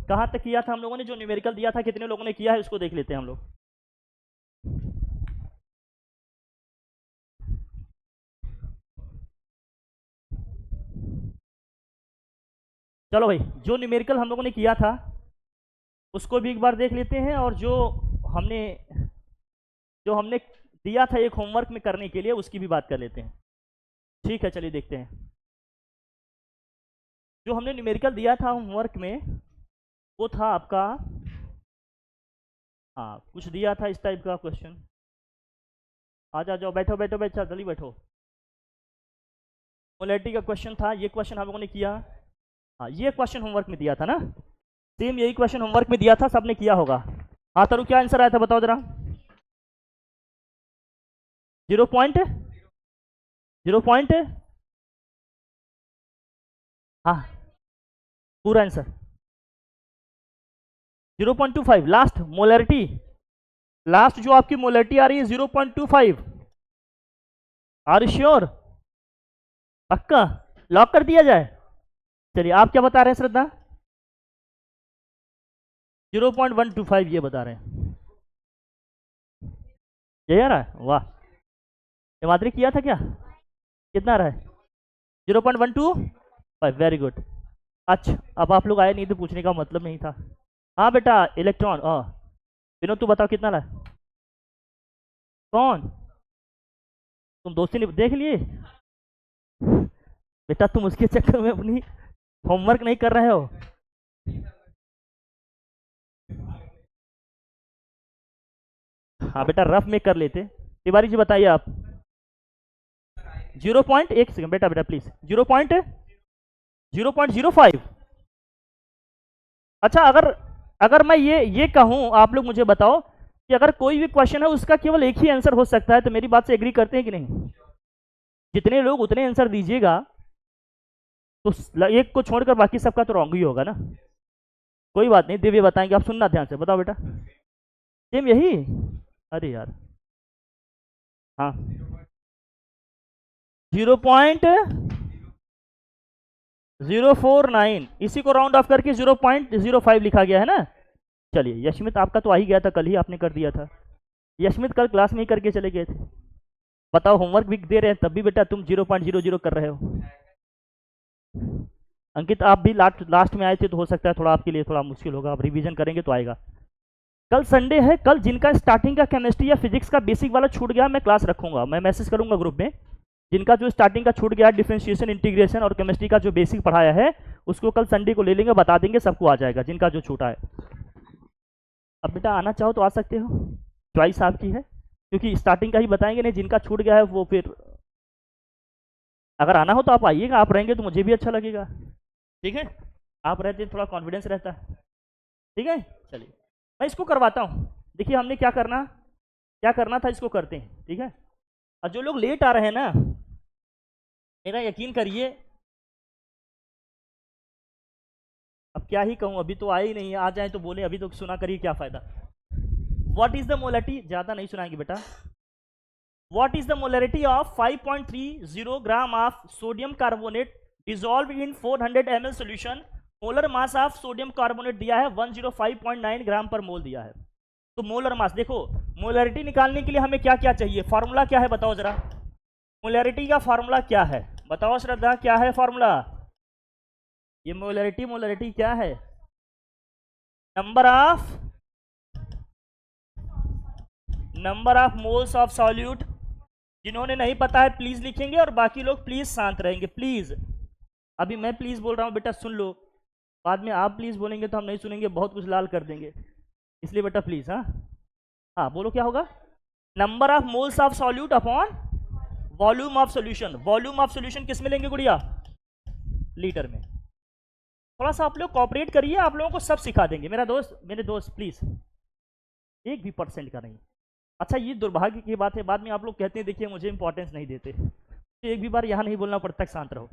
कहाँ तक किया था हम लोगों ने? जो न्यूमेरिकल दिया था कितने लोगों ने किया है उसको देख लेते हैं हम लोग। चलो भाई, जो न्यूमेरिकल हम लोगों ने किया था उसको भी एक बार देख लेते हैं, और हमने जो हमने दिया था एक होमवर्क में करने के लिए उसकी भी बात कर लेते हैं। ठीक है, चलिए देखते हैं। जो हमने न्यूमेरिकल दिया था होमवर्क में वो था आपका, हाँ कुछ दिया था इस टाइप का क्वेश्चन। आ जाओ, बैठो बैठो बैठो, जल्दी बैठो। मोलैरिटी का क्वेश्चन था, ये क्वेश्चन हम लोगों ने किया। हाँ, ये क्वेश्चन होमवर्क में दिया था ना, सेम यही क्वेश्चन होमवर्क में दिया था, सबने किया होगा। हाँ तरु, क्या आंसर आया था बताओ जरा? 0.0 हाँ पूरा आंसर 0.25 लास्ट मोलैरिटी। लास्ट जो आपकी मोलैरिटी आ रही है 0.25। Are you sure? पक्का लॉक कर दिया जाए? चलिए, आप क्या बता रहे हैं श्रद्धा? 0.125 ये बता रहे हैं। यही आ रहा है? वाह, हिमाद्री किया था क्या? कितना आ रहा है? 0.125, वेरी गुड। अच्छा, अब आप लोग आए नहीं तो पूछने का मतलब नहीं था। हाँ बेटा, इलेक्ट्रॉन। विनोद तू बताओ कितना रहा? कौन? तुम दोस्ती नहीं देख लिए बेटा? तुम उसके चक्कर में अपनी होमवर्क नहीं कर रहे हो। हाँ बेटा, रफ में कर लेते। तिवारी जी बताइए आप। 1 सेकंड बेटा, बेटा प्लीज। 0.05। अच्छा, अगर अगर मैं ये कहूं, आप लोग मुझे बताओ कि अगर कोई भी क्वेश्चन है उसका केवल एक ही आंसर हो सकता है, तो मेरी बात से एग्री करते हैं कि नहीं? जितने लोग उतने आंसर दीजिएगा, तो एक को छोड़कर बाकी सबका तो रॉन्ग ही होगा ना। कोई बात नहीं, दिव्य बताएंगे, आप सुनना ध्यान से, बताओ बेटा। सेम यही? अरे यार, हाँ 0.049, इसी को राउंड ऑफ करके 0.05 लिखा गया है ना। चलिए, यशमित आपका तो आ ही गया था, कल ही आपने कर दिया था। यशमित कल क्लास में ही करके चले गए थे। बताओ, होमवर्क भी दे रहे हैं तब भी बेटा तुम 0.00 कर रहे हो। अंकित आप भी लास्ट में आए थे, तो हो सकता है थोड़ा आपके लिए थोड़ा मुश्किल होगा, आप रिवीजन करेंगे तो आएगा। कल संडे है, कल जिनका स्टार्टिंग का केमिस्ट्री या फिजिक्स का बेसिक वाला छूट गया, मैं क्लास रखूंगा, मैं मैसेज करूंगा ग्रुप में। जिनका जो स्टार्टिंग का छूट गया, डिफरेंशिएशन, इंटीग्रेशन और केमिस्ट्री का जो बेसिक पढ़ाया है, उसको कल संडे को ले लेंगे, बता देंगे, सबको आ जाएगा जिनका जो छूटा है। अब बेटा आना चाहो तो आ सकते हो, चॉइस आपकी है, क्योंकि स्टार्टिंग का ही बताएंगे, नहीं जिनका छूट गया है वो फिर अगर आना हो तो आप आइएगा, आप रहेंगे तो मुझे भी अच्छा लगेगा। ठीक है, आप रहते थोड़ा कॉन्फिडेंस रहता है। ठीक है, चलिए मैं इसको करवाता हूँ। देखिए, हमने क्या करना था इसको करते हैं। ठीक है, और जो लोग लेट आ रहे हैं ना, मेरा यकीन करिए, अब क्या ही कहूँ, अभी तो आए ही नहीं, आ जाए तो बोले, अभी तो सुना करिए क्या फायदा। व्हाट इज द मोलैरिटी, ज्यादा नहीं सुनाएंगे बेटा। What is the molarity of 5.30 gram of sodium carbonate dissolve in 400 ml solution? Molar mass of sodium carbonate दिया है 105.9 ग्राम पर मोल दिया है। तो मोलर मास देखो, मोलैरिटी निकालने के लिए हमें क्या क्या चाहिए, फार्मूला क्या है बताओ जरा? मोलैरिटी का फार्मूला क्या है बताओ श्रद्धा, क्या है फार्मूला? ये मोलैरिटी क्या है? Number of moles of solute. जिन्होंने नहीं पता है प्लीज लिखेंगे, और बाकी लोग प्लीज शांत रहेंगे, प्लीज। अभी मैं प्लीज बोल रहा हूं बेटा, सुन लो, बाद में आप प्लीज बोलेंगे तो हम नहीं सुनेंगे, बहुत कुछ लाल कर देंगे, इसलिए बेटा प्लीज। हाँ हाँ, बोलो क्या होगा? Number of moles of solute upon volume of solution. Volume of solution किस में लेंगे गुड़िया? लीटर में। थोड़ा सा आप लोग कॉपरेट करिए, आप लोगों को सब सिखा देंगे, मेरे दोस्त प्लीज, 1% का नहीं। अच्छा, ये दुर्भाग्य की बात है, बाद में आप लोग कहते हैं देखिए मुझे इंपॉर्टेंस नहीं देते, तो एक भी बार यहाँ नहीं बोलना पड़ता, शांत रहो।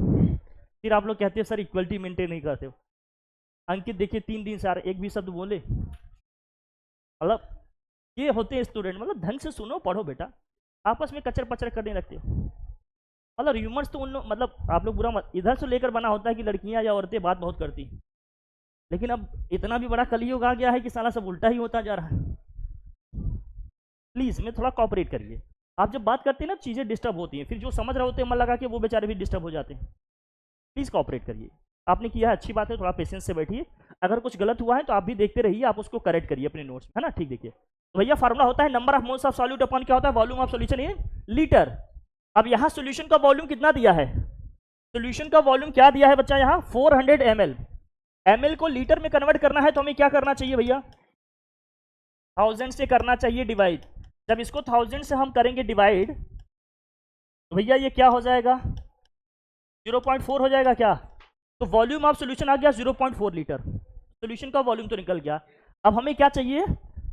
फिर आप लोग कहते हैं सर इक्वलिटी मेंटेन नहीं करते हो। अंकित देखिए 3 दिन से आ रहे, एक भी शब्द बोले, मतलब ये होते हैं स्टूडेंट, मतलब ढंग से सुनो पढ़ो बेटा, आपस में कचर पचर करने लगते हो। मतलब ह्यूमर्स तो उन लोग, मतलब आप लोग बुरा मत, इधर से लेकर बना होता है कि लड़कियां या औरतें बात बहुत करती हैं, लेकिन अब इतना भी बड़ा कलयुग आ गया है कि साला सब उल्टा ही होता जा रहा है। प्लीज में थोड़ा कॉपरेट करिए। आप जब बात करते हैं ना चीजें डिस्टर्ब होती हैं, फिर जो समझ रहे होते हैं मन लगा के वो बेचारे भी डिस्टर्ब हो जाते हैं। प्लीज कॉपरेट करिए। आपने किया है अच्छी बात है, थोड़ा पेशेंस से बैठिए। अगर कुछ गलत हुआ है तो आप भी देखते रहिए, आप उसको करेक्ट करिए अपने नोट्स में, है ना। ठीक, देखिए तो भैया फार्मूला होता है number of moles of solute upon क्या होता है volume of solution in litre. अब यहाँ सॉल्यूशन का वॉल्यूम कितना दिया है, सॉल्यूशन का वॉल्यूम क्या दिया है बच्चा, यहाँ 400 ml। ml को लीटर में कन्वर्ट करना है तो हमें क्या करना चाहिए भैया, 1000 से करना चाहिए डिवाइड। जब इसको 1000 से हम करेंगे डिवाइड तो भैया ये क्या हो जाएगा, 0.4 हो जाएगा क्या। तो वॉल्यूम ऑफ सॉल्यूशन आ गया 0.4 लीटर। सॉल्यूशन का वॉल्यूम तो निकल गया। अब हमें क्या चाहिए,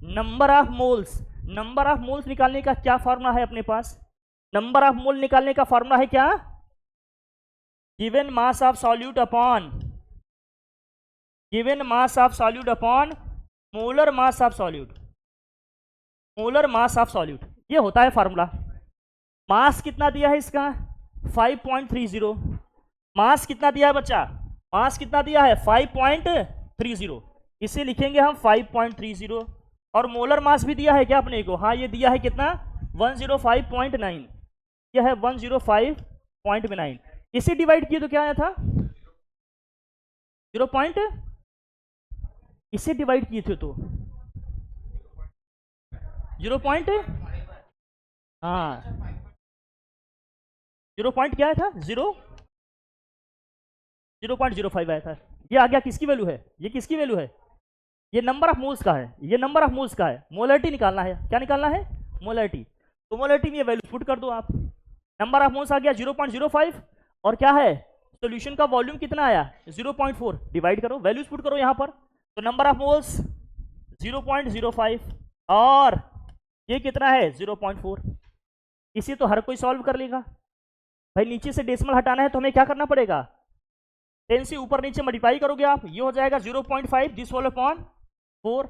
number of moles. Number of moles निकालने का क्या फॉर्मूला है अपने पास, नंबर ऑफ मोल निकालने का फॉर्मूला है क्या, given mass of solute upon, given mass of solute upon molar mass of solute, molar mass of solute, ये होता है फॉर्मूला। मास कितना दिया है इसका 5.30, मास कितना दिया है बच्चा, मास कितना दिया है 5.30, इसे लिखेंगे हम 5.30। और मोलर मास भी दिया है क्या अपने को, हाँ ये दिया है कितना 105.9, यह है 105.9। इसे डिवाइड किए तो क्या आया था 0. इसे डिवाइड किए थे तो 0. हाँ 0. क्या आया था 0.05 आया था। ये आ गया किसकी वैल्यू है, ये किसकी वैल्यू है, ये नंबर ऑफ मोल्स का है, ये नंबर ऑफ मोल्स का है। मोलरिटी निकालना है, क्या निकालना है मोलरिटी। तो मोलरिटी में ये वैल्यू पुट कर दो आप, नंबर ऑफ मोल्स आ गया 0.05 और क्या है सॉल्यूशन का वॉल्यूम कितना आया 0.4, डिवाइड करो वैल्यूज पुट करो यहाँ पर। तो नंबर ऑफ मोल्स 0.05 और ये कितना है 0.4। इसे तो हर कोई सॉल्व कर लेगा भाई। नीचे से डेसिमल हटाना है तो हमें क्या करना पड़ेगा, 10 से ऊपर नीचे मल्टीप्लाई करोगे आप, ये हो जाएगा 0.5 दिस होल अपॉन 4।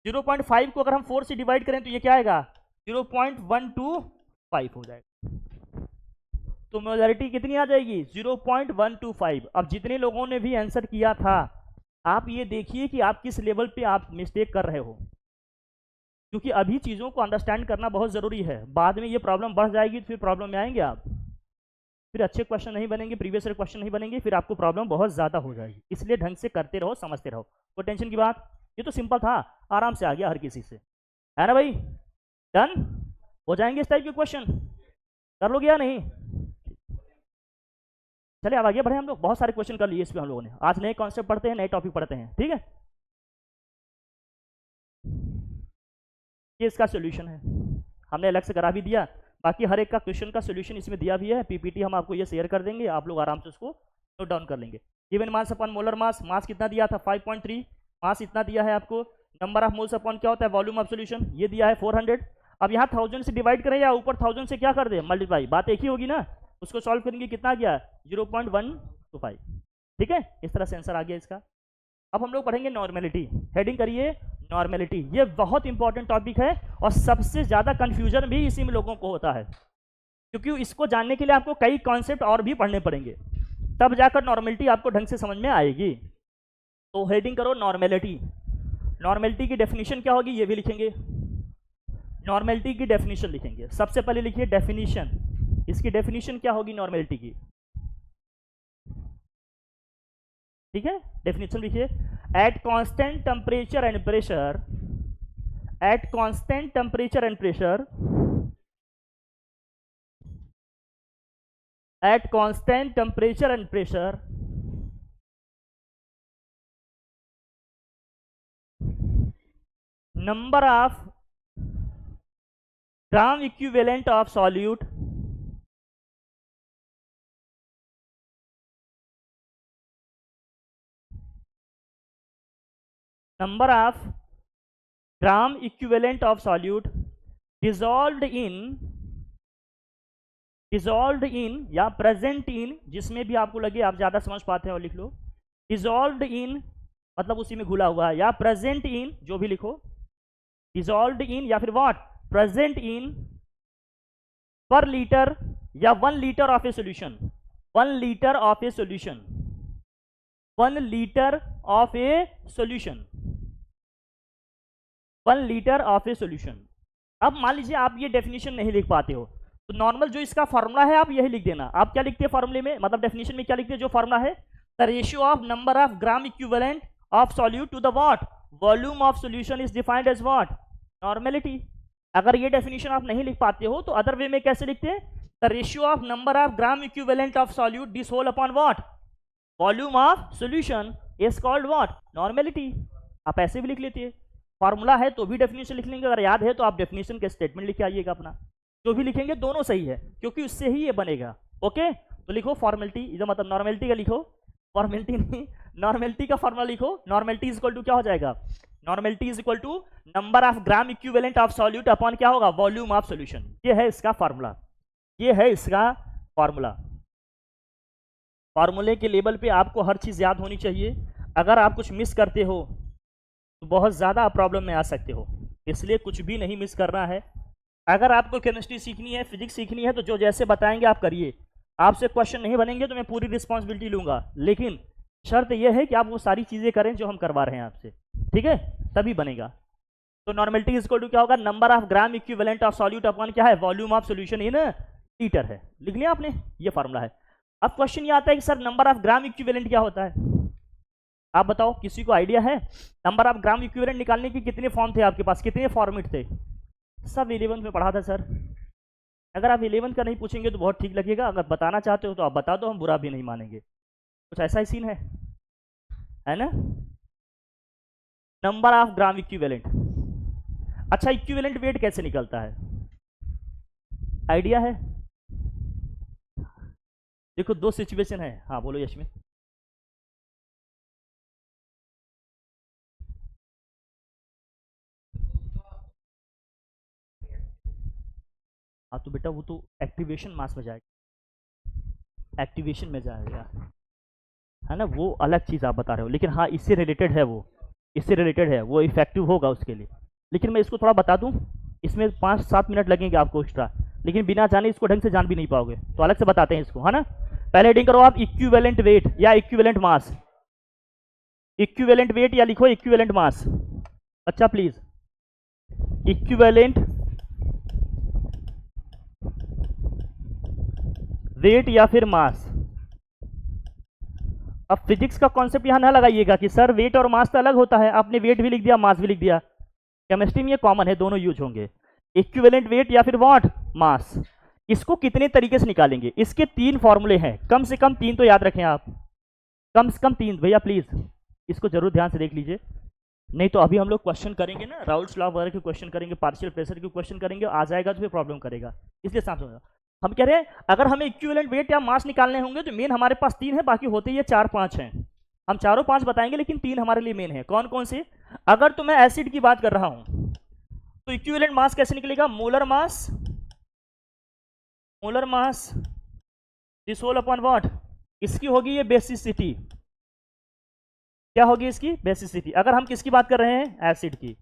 0.5 को अगर हम 4 से डिवाइड करें तो ये क्या आएगा 0.125 हो जाएगा। तो मोलरिटी कितनी आ जाएगी 0.125। अब जितने लोगों ने भी आंसर किया था आप ये देखिए कि आप किस लेवल पे आप मिस्टेक कर रहे हो, क्योंकि अभी चीज़ों को अंडरस्टैंड करना बहुत ज़रूरी है। बाद में ये प्रॉब्लम बढ़ जाएगी तो फिर प्रॉब्लम में आएंगे आप, फिर अच्छे क्वेश्चन नहीं बनेंगे, प्रीवियस ईयर क्वेश्चन नहीं बनेंगे, फिर आपको प्रॉब्लम बहुत ज़्यादा हो जाएगी। इसलिए ढंग से करते रहो, समझते रहो, कोई टेंशन की बात। ये तो सिंपल था, आराम से आ गया हर किसी से, है ना भाई। डन हो जाएंगे इस टाइप के क्वेश्चन, कर लोगे या नहीं। चलिए अब आगे बढ़े, हम लोग बहुत सारे क्वेश्चन कर लिए इस पर हम लोगों ने। आज नए कॉन्सेप्ट पढ़ते हैं, नए टॉपिक पढ़ते हैं, ठीक है। ये इसका सोल्यूशन है, हमने अलग से करा भी दिया। बाकी हर एक का क्वेश्चन का सोल्यूशन इसमें दिया भी है, पीपीटी हम आपको ये शेयर कर देंगे, आप लोग आराम से उसको नोट डाउन कर लेंगे। Given mass upon molar mass, mass कितना दिया था 5.3, मास इतना दिया है आपको। नंबर ऑफ मोल्स अपॉन क्या होता है वॉल्यूम ऑफ सॉल्यूशन, ये दिया है 400। अब यहाँ 1000 से डिवाइड करें या ऊपर 1000 से क्या कर दे मल्टीप्लाई, बात एक ही होगी ना। उसको सॉल्व करेंगे कितना गया 0.125, ठीक है। इस तरह से आंसर आ गया इसका। अब हम लोग पढ़ेंगे नॉर्मेलिटी, हेडिंग करिए नॉर्मेलिटी। ये बहुत इंपॉर्टेंट टॉपिक है और सबसे ज़्यादा कंफ्यूजन भी इसी में लोगों को होता है, क्योंकि इसको जानने के लिए आपको कई कॉन्सेप्ट और भी पढ़ने पड़ेंगे, तब जाकर नॉर्मेलिटी आपको ढंग से समझ में आएगी। तो हेडिंग करो नॉर्मेलिटी। नॉर्मेलिटी की डेफिनेशन क्या होगी ये भी लिखेंगे, नॉर्मेलिटी की डेफिनेशन लिखेंगे। सबसे पहले लिखिए डेफिनेशन, इसकी डेफिनेशन क्या होगी नॉर्मेलिटी की, ठीक है। डेफिनेशन लिखिए, at constant temperature and pressure, at constant temperature and pressure, at constant temperature and pressure, number of gram equivalent of solute, number of gram equivalent of solute dissolved in या present in, जिसमें भी आपको लगे आप ज्यादा समझ पाते हैं और लिख लो। dissolved in मतलब उसी में घुला हुआ है, या present in जो भी लिखो, dissolved in या फिर what present in per liter या 1 liter of a solution, 1 liter of a solution, 1 litre of A solution, 1 litre of A solution. अब मान लीजिए आप ये डेफिनेशन नहीं लिख पाते हो, तो नॉर्मल जो इसका फॉर्मूला है आप यही लिख देना। आप क्या लिखते हैं फॉर्मूले में, मतलब डेफिनेशन में क्या लिखते हैं, जो फॉर्मूला है, the ratio of number of gram equivalent of solute to the what volume of solution is defined as what normality. अगर ये डेफिनेशन आप नहीं लिख पाते हो तो अदर वे में कैसे लिखते हैं, the ratio of number of gram equivalent of solute this whole upon what volume of solution is called what normality. आप ऐसे भी लिख लेते हैं, फॉर्मूला है तो भी डेफिनेशन लिख लेंगे, अगर याद है तो आप डेफिनेशन के स्टेटमेंट लिख के आइएगा अपना, जो भी लिखेंगे दोनों सही है क्योंकि उससे ही ये बनेगा। ओके, तो लिखो फॉर्मेलिटी, जो मतलब नॉर्मेलिटी का लिखो, फॉर्मेलिटी नहीं, नॉर्मेलिटी का फॉर्मूला लिखो। नॉर्मेलिटी इज इक्वल टू क्या हो जाएगा, normality is equal to number of gram equivalent of solute upon क्या होगा वॉल्यूम ऑफ सॉल्यूशन। ये है इसका फॉर्मूला, ये है इसका फॉर्मूला। फॉर्मूले के लेवल पे आपको हर चीज याद होनी चाहिए, अगर आप कुछ मिस करते हो तो बहुत ज़्यादा प्रॉब्लम में आ सकते हो, इसलिए कुछ भी नहीं मिस करना है। अगर आपको केमिस्ट्री सीखनी है, फिजिक्स सीखनी है, तो जो जैसे बताएंगे आप करिए। आपसे क्वेश्चन नहीं बनेंगे तो मैं पूरी रिस्पॉन्सिबिलिटी लूंगा, लेकिन शर्त यह है कि आप वो सारी चीज़ें करें जो हम करवा रहे हैं आपसे, ठीक है, तभी बनेगा। तो नॉर्मेलिटी इज इक्वल टू क्या होगा, number of gram equivalent of solute upon क्या है volume of solution in litre है। लिख लिया आपने, ये फॉर्मूला है। अब क्वेश्चन ये आता है कि sir number of gram equivalent क्या होता है, आप बताओ, किसी को आइडिया है? नंबर ऑफ ग्राम इक्विवेलेंट निकालने के कितने फॉर्म थे आपके पास, कितने फॉर्मेट थे? सब 11th में पढ़ा था सर। अगर आप 11th का नहीं पूछेंगे तो बहुत ठीक लगेगा, अगर बताना चाहते हो तो आप बता दो, हम बुरा भी नहीं मानेंगे। कुछ ऐसा ही सीन है ना। नंबर ऑफ ग्राम इक्विवेलेंट, अच्छा इक्विवेलेंट वेट कैसे निकलता है, आइडिया है? देखो दो सिचुएशन है, हाँ बोलो यशमी। हाँ तो बेटा वो तो एक्टिवेशन मास में जाएगा, एक्टिवेशन में जाएगा, है ना, वो अलग चीज़ आप बता रहे हो, लेकिन हाँ इससे रिलेटेड है, वो इससे रिलेटेड है, वो इफेक्टिव होगा उसके लिए। लेकिन मैं इसको थोड़ा बता दूं, इसमें 5-7 मिनट लगेंगे आपको एक्स्ट्रा, लेकिन बिना जाने इसको ढंग से जान भी नहीं पाओगे, तो अलग से बताते हैं इसको, है ना। पहले हेडिंग करो आप इक्विवेलेंट वेट या इक्विवेलेंट मास, इक्विवेलेंट वेट या लिखो इक्विवेलेंट मास। अच्छा प्लीज, इक्विवेलेंट वेट या फिर मास। अब फिजिक्स का कॉन्सेप्ट यहां ना लगाइएगा कि सर वेट और मास तो अलग होता है, आपने वेट भी लिख दिया मास भी लिख दिया। केमिस्ट्री में ये कॉमन है, दोनों यूज होंगे, इक्विवेलेंट वेट या फिर व्हाट मास। इसको कितने तरीके से निकालेंगे, इसके 3 फॉर्मूले हैं, कम से कम 3 तो याद रखें आप, कम से कम 3 भैया प्लीज, इसको जरूर ध्यान से देख लीजिए, नहीं तो अभी हम लोग क्वेश्चन करेंगे ना, राउल्ट्स लॉ वगैरह के क्वेश्चन करेंगे, पार्शियल प्रेशर के क्वेश्चन करेंगे, आ जाएगा तो फिर प्रॉब्लम करेगा, इसलिए साफ समझो। हम कह रहे हैं अगर हमें इक्विवेलेंट वेट या मास निकालने होंगे तो मेन हमारे पास 3 है, बाकी होते ये 4-5 हैं, हम चारों 5 बताएंगे, लेकिन 3 हमारे लिए मेन है। कौन कौन से? अगर तो मैं एसिड की बात कर रहा हूं तो इक्विवेलेंट मास कैसे निकलेगा, molar mass, molar mass this whole upon what, इसकी होगी ये बेसिसिटी, क्या होगी इसकी बेसिसिटी। अगर हम किसकी बात कर रहे हैं, एसिड की।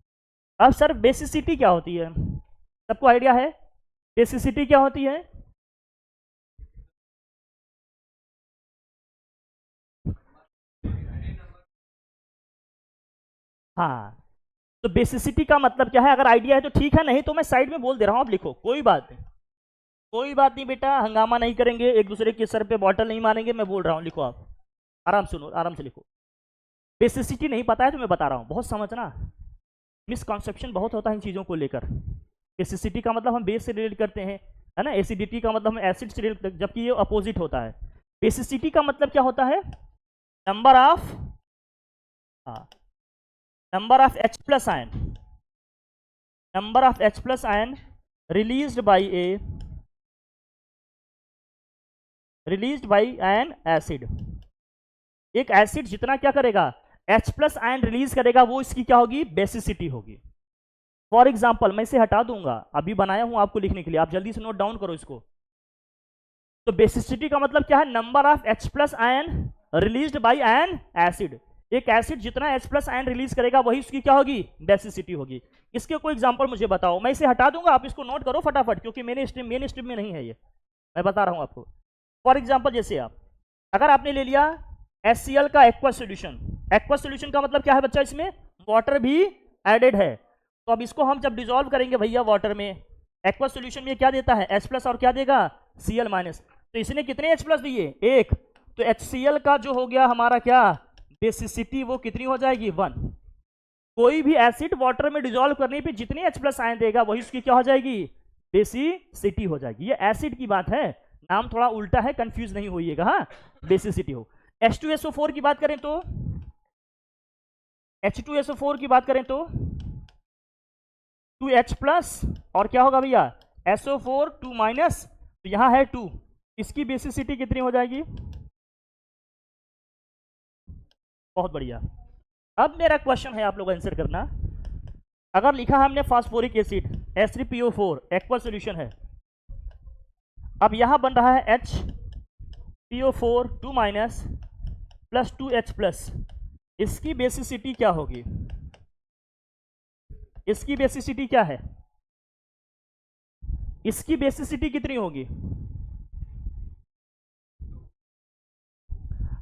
अब सर बेसिसिटी क्या होती है, सबको आइडिया है बेसिसिटी क्या होती है? हाँ, तो बेसिसिटी का मतलब क्या है, अगर आइडिया है तो ठीक है, नहीं तो मैं साइड में बोल दे रहा हूं, आप लिखो, कोई बात नहीं, कोई बात नहीं बेटा, हंगामा नहीं करेंगे, एक दूसरे के सर पे बॉटल नहीं मारेंगे, मैं बोल रहा हूं, लिखो आप, आराम सुनो, आराम से लिखो। बेसिसिटी नहीं पता है तो मैं बता रहा हूं, बहुत समझना, मिसकॉन्सेप्शन बहुत होता है इन चीज़ों को लेकर। बेसिसिटी का मतलब हम बेस से रिलेट करते हैं, है ना, एसिडिटी का मतलब हम एसिड से रिलेट, जबकि ये अपोजिट होता है। बेसिसिटी का मतलब क्या होता है, नंबर ऑफ, हाँ, number of H plus ion, number of H plus ion released by N acid. एक एसिड जितना क्या करेगा, H प्लस आयन रिलीज करेगा, वो इसकी क्या होगी, बेसिसिटी होगी। फॉर एग्जाम्पल मैं इसे हटा दूंगा, अभी बनाया हूं आपको लिखने के लिए, आप जल्दी से नोट डाउन करो इसको। तो बेसिसिटी का मतलब क्या है, number of H plus ion released by N acid. एक एसिड जितना H प्लस आयन रिलीज करेगा वही उसकी क्या होगी, बेसिसिटी होगी। इसके कोई एग्जांपल मुझे बताओ, मैं इसे हटा दूंगा, आप इसको नोट करो फटाफट, क्योंकि मेन स्ट्रीम में नहीं है ये, मैं बता रहा हूं आपको। फॉर एग्जांपल जैसे आप, अगर आपने ले लिया HCl का एक्वस सोल्यूशन। एक्वस सोल्यूशन का मतलब क्या है बच्चा, इसमें वाटर भी एडेड है। तो अब इसको हम जब डिजोल्व करेंगे भैया वाटर में, एक्वस सोल्यूशन में क्या देता है H+ और क्या देगा Cl-। तो इसने कितने H+ दिए, एक। तो HCl का जो हो गया हमारा क्या बेसिसिटी, वो कितनी हो जाएगी 1। कोई भी एसिड वाटर में डिजोल्व करने पे जितने H+ आयन देगा वही उसकी क्या हो जाएगी बेसिसिटी हो जाएगी। ये एसिड की बात है, नाम थोड़ा उल्टा है, कंफ्यूज नहीं होइएगा। हाँ, बेसिसिटी हो। H2SO4 की बात करें तो H2SO4 की बात करें तो 2H+ और क्या होगा भैया SO4 2-, तो यहां है 2, इसकी बेसिसिटी कितनी हो जाएगी, बहुत बढ़िया। अब मेरा क्वेश्चन है, आप लोग आंसर करना। अगर लिखा है हमने phosphoric acid H3PO4 aqueous solution है, अब यहां बन रहा है HPO4 2- प्लस 2H+, इसकी बेसिसिटी क्या होगी, इसकी बेसिसिटी क्या है, इसकी बेसिसिटी कितनी होगी।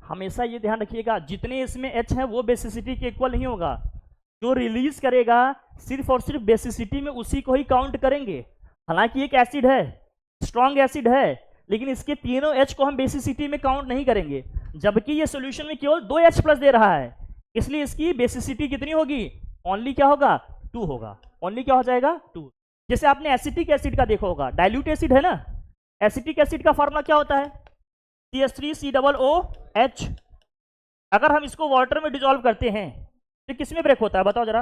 हमेशा ये ध्यान रखिएगा, जितने इसमें H है वो बेसिसिटी के इक्वल नहीं होगा। जो रिलीज करेगा सिर्फ और सिर्फ बेसिसिटी में उसी को ही काउंट करेंगे। हालांकि एक एसिड है, स्ट्रॉन्ग एसिड है, लेकिन इसके तीनों H को हम बेसिसिटी में काउंट नहीं करेंगे, जबकि ये सॉल्यूशन में केवल 2H+ दे रहा है, इसलिए इसकी बेसिसिटी कितनी होगी, ओनली क्या होगा 2 होगा। ओनली क्या हो जाएगा 2। जैसे आपने एसिटिक एसिड का देखा होगा, डाइल्यूट एसिड है ना, एसिटिक एसिड का फॉर्मूला क्या होता है CH3COOH। अगर हम इसको वाटर में डिजोल्व करते हैं तो किस में ब्रेक होता है बताओ जरा,